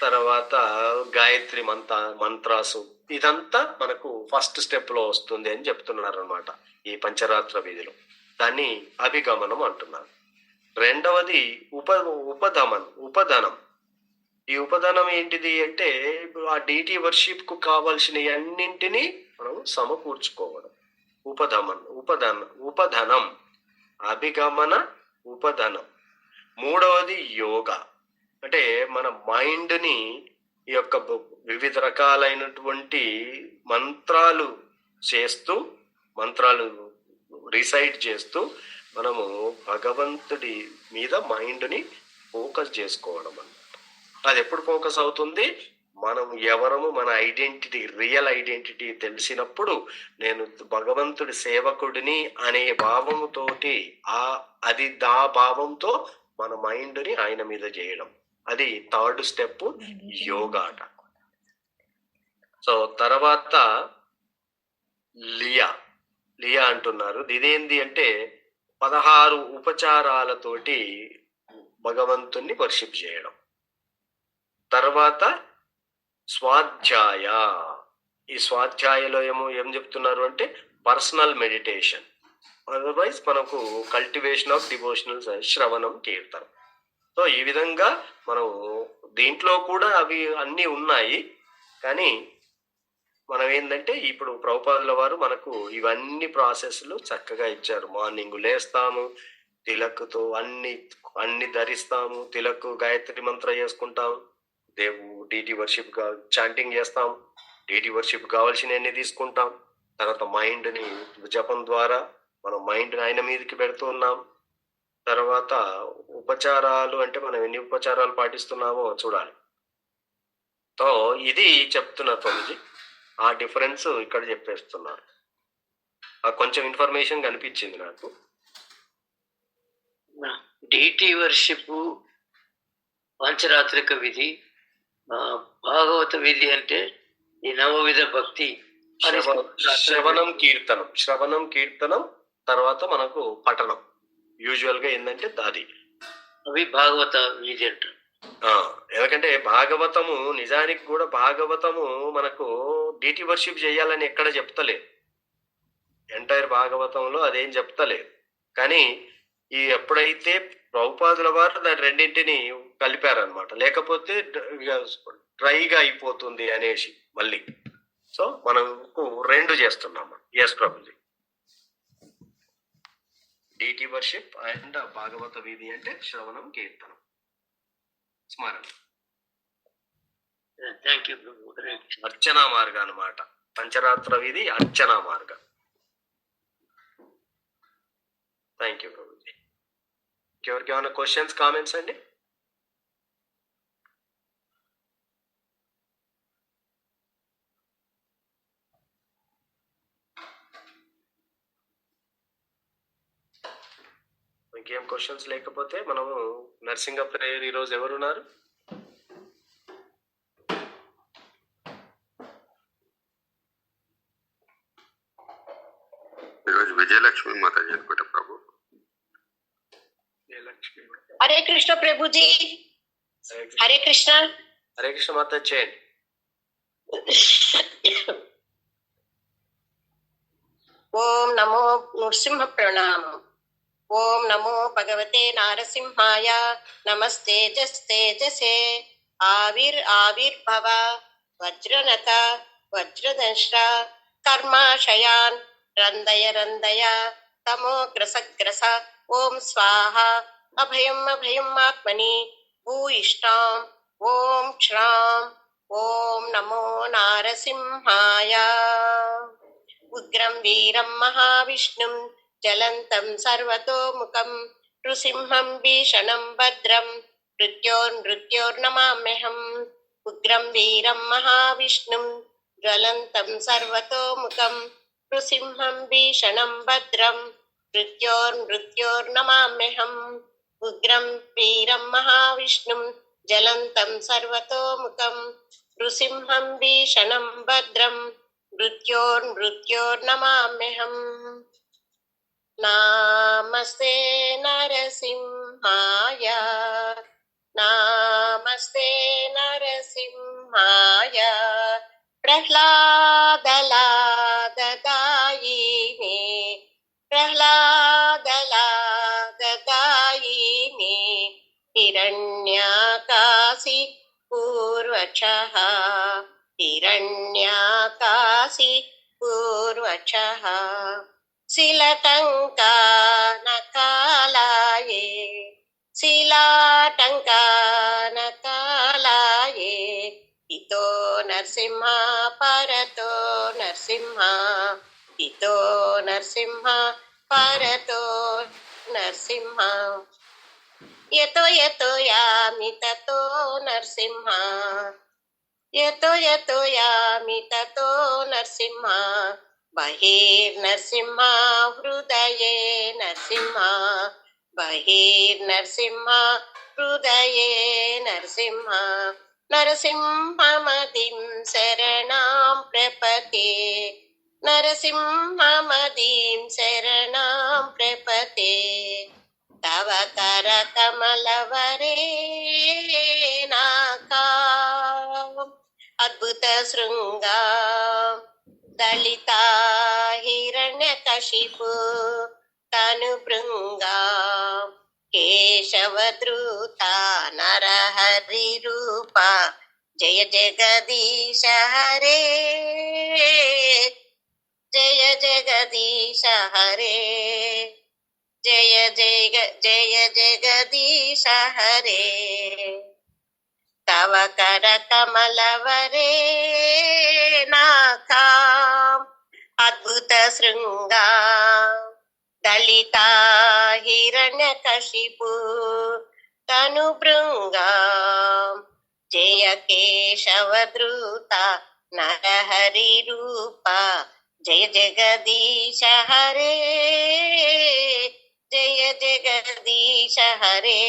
తర్వాత గాయత్రి మంత్రాసు. ఇదంతా మనకు ఫస్ట్ స్టెప్ లో వస్తుంది అని చెప్తున్నారు అనమాట ఈ పంచరాత్ర వీధిలో. దాన్ని అభిగమనం అంటున్నారు. రెండవది ఉపధనం. ఈ ఉపధనం ఏంటిది అంటే ఆ డీటీ వర్షిప్ కు కావాల్సిన అన్నింటినీ మనం సమకూర్చుకోవడం. ఉపధనం, అభిగమన, ఉపధనం. మూడవది యోగా, అంటే మన మైండ్ ని ఈ యొక్క వివిధ రకాలైనటువంటి మంత్రాలు రిసైట్ చేస్తూ మనము భగవంతుడి మీద మైండ్ ని ఫోకస్ చేసుకోవడం అన్నమాట. అది ఎప్పుడు ఫోకస్ అవుతుంది? మనం ఎవరము, మన ఐడెంటిటీ, రియల్ ఐడెంటిటీ తెలిసినప్పుడు నేను భగవంతుడి సేవకుడిని అనే భావముతోటి అది భావంతో మన మైండ్ ని ఆయన మీద చేయడం. అది థర్డ్ స్టెప్ యోగా అట. సో తర్వాత లియా అంటున్నారు. ఇదేంది అంటే 16 ఉపచారాలతోటి భగవంతుణ్ణి వర్షిప్ చేయడం. తర్వాత స్వాధ్యాయ. ఈ స్వాధ్యాయలో ఏం చెప్తున్నారు అంటే పర్సనల్ మెడిటేషన్. అదర్వైజ్ మనకు కల్టివేషన్ ఆఫ్ డివోషనల్ శ్రవణం, కీర్తనం. సో ఈ విధంగా మనం దీంట్లో కూడా అవి అన్నీ ఉన్నాయి. కానీ మనం ఏంటంటే ఇప్పుడు ప్రభుపాదుల వారు మనకు ఇవన్నీ ప్రాసెస్లు చక్కగా ఇచ్చారు. మార్నింగ్ లేస్తాము, తిలక్తో అన్ని ధరిస్తాము, తిలక్ గాయత్రి మంత్రం చేసుకుంటాం, డీటీ వర్షిప్ చాంటింగ్ చేస్తాం, డీటీ వర్షిప్ కావాల్సినవన్నీ తీసుకుంటాం. తర్వాత మైండ్ ని జపం ద్వారా మనం మైండ్ ఆయన మీదకి పెడుతున్నాం. తర్వాత ఉపచారాలు అంటే మనం ఎన్ని ఉపచారాలు పాటిస్తున్నామో చూడాలి. సో ఇది చెప్తున్నారు స్వామిజీ. ఆ డిఫరెన్స్ ఇక్కడ చెప్పేస్తున్నారు. కొంచెం ఇన్ఫర్మేషన్ కనిపించింది నాకు. డీటీ వర్షిప్ పంచరాత్రిక విధి, భాగవత విధి అంటే ఈ నవవిధ భక్తి, శ్రవణం కీర్తనం తర్వాత మనకు పఠనం. యూజువల్ గా ఏంటంటే అది అవి భాగవత విధి అంటారు. ఎందుకంటే భాగవతము నిజానికి కూడా భాగవతము మనకు డీటీ వర్షిప్ చేయాలని ఎక్కడ చెప్తలేదు. ఎంటైర్ భాగవతంలో అదేం చెప్తలేదు. కానీ ఈ ఎప్పుడైతే ప్రభుపాదుల వారు దాని రెండింటిని కలిపారనమాట, లేకపోతే డ్రైగా అయిపోతుంది అనేసి మళ్ళీ. సో మనకు రెండు చేస్తున్నాము. Yes Prabhuji. Deity worship and భాగవత వీధి అంటే శ్రవణం, కీర్తనం, స్మరణ. అర్చనా మార్గ అన్నమాట. పంచరాత్ర వీధి అర్చనా మార్గ. Thank you Prabhuji. ఎవరికి ఏమైనా క్వశ్చన్స్, కామెంట్స్ అండి? ఇంకేం క్వశ్చన్స్ లేకపోతే మనము నర్సింగ ప్రేయర్ ఈరోజు ఎవరున్నారు? ఈరోజు విజయలక్ష్మి మాతాజీ అనుకుంటా ప్రభు. హరే కృష్ణ ప్రభుజీ. హరే కృష్ణ. హరే కృష్ణ మాత చేయండి. ఓం నమో నృసింహ ప్రణామం. ఓం నమో భగవతే నారసింహాయ. నమస్తేజస్తేజసే. ఆవిర్భవ వజ్రనత వజ్రదంశ్ర కర్మాశయాన్ రందయ తమోగ్రసగ్రస. ఓం స్వాహ. అభయం ఆత్మని భూయిష్టాం. ఓం క్షరాం. ఓం నమో నారసింహాయ. ఉగ్రం వీరం మహావిష్ణుం జ్వలంతం సర్వతోముఖం నృసింహం భీషణం భద్రం మృత్యోర్నమామ్యహం. ఉగ్రం వీరం మహావిష్ణుం జ్వలంతం సర్వతోముఖం నృసింహం భీషణం భద్రం మృత్యోర్నమామ్యహం. ఉగ్రం వీరం మహావిష్ణుం జ్వలంతం సర్వతోముఖం నృసింహం భీషణం భద్రం మృత్యోర్నమామ్యహం. నమస్తే నరసింహాయ. నమస్తే నరసింహాయ. ప్రహ్లాదలాదదాయినే. ప్రహ్లాదలాదదాయినే. हिरण्याकाशि पूर्वचः हिरण्याकाशि पूर्वचः शिलटङ्कानकालाये शिलाटङ्कानकालाये इतो नरसिंह परतो नरसिंह इतो नरसिंह परतो नरसिंह यतो यतो यामि ततो नरसिंह यतो यतो यामि ततो नरसिंह बहिर्नरसिंह हृदये नरसिंह बहिर्नरसिंह हृदये नरसिंह नरसिंहमदिं शरणां प्रपद्ये नरसिंहमदिं शरणां प्रपद्ये तव करकमलवरे नाका अद्भुत शृंगा दलिता हिरण्यकशिपु तनुभृंगा केशवद्रुता नरहरिरूपा जय जगदीश हरे जय जगदीश हरे जय जय जगदीश हरे तव करकमलवरे नाका अद्भुत शृंगा दलिता हिरण्यकशिपु तनुभृंगा जय केशवद्रुता नरहरिरूपा जय जगदीश हरे जय जगदीश हरे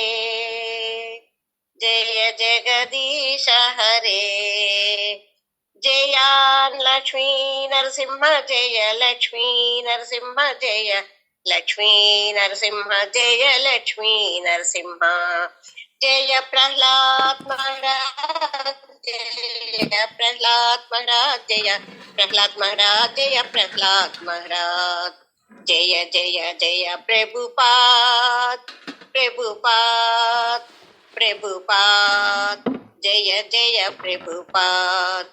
जय जगदीश हरे जया लक्ष्मी नरसिंह जय लक्ष्मी नरसिंह जय लक्ष्मी नरसिंह जय लक्ष्मी नरसिंह जय प्रहलाद महाराज जय प्रहलाद महाराज जय प्रहलाद महाराज जय प्रहलाद महाराज जय जय जय प्रभुपाद प्रभुपाद प्रभुपाद जय जय प्रभुपाद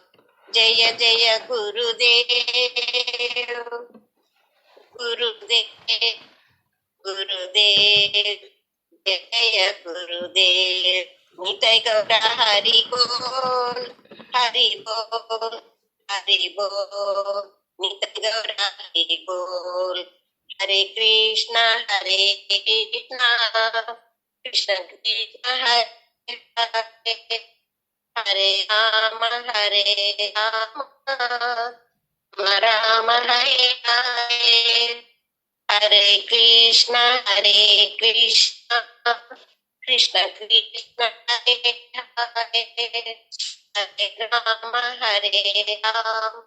जय जय गुरुदेव गुरुदेव गुरुदेव जय गुरुदेव निताय गौर हरि बोल हरि बोल हरि बोल निताय गौर हरि बोल हरे कृष्णा कृष्ण कृष्ण हरे हरे हरे राम राम हरे हरे हरे कृष्ण कृष्ण कृष्ण हरे हरे हरे राम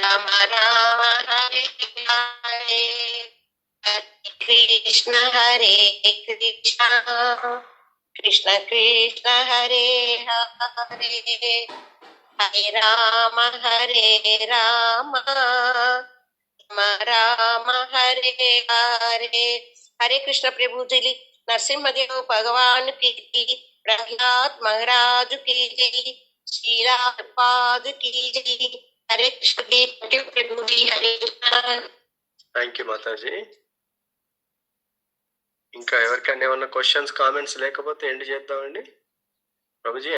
राम राम हरे हरे हरे कृष्ण कृष्ण कृष्ण हरे हरे हरे राम राम राम हरे हरे हरे कृष्ण प्रभु जी नरसिंहदेव भगवान की जय प्रहलाद महाराज की जय श्रीला पाद की जय हरे कृष्ण प्रभु जी हरे థ్యాంక్ యూ మాతాజీ. ఇంకా ఎవరికైనా ఏమన్నా క్వశ్చన్స్ కామెంట్స్ లేకపోతే ఎండ్ చేద్దామండి ప్రభుజీ.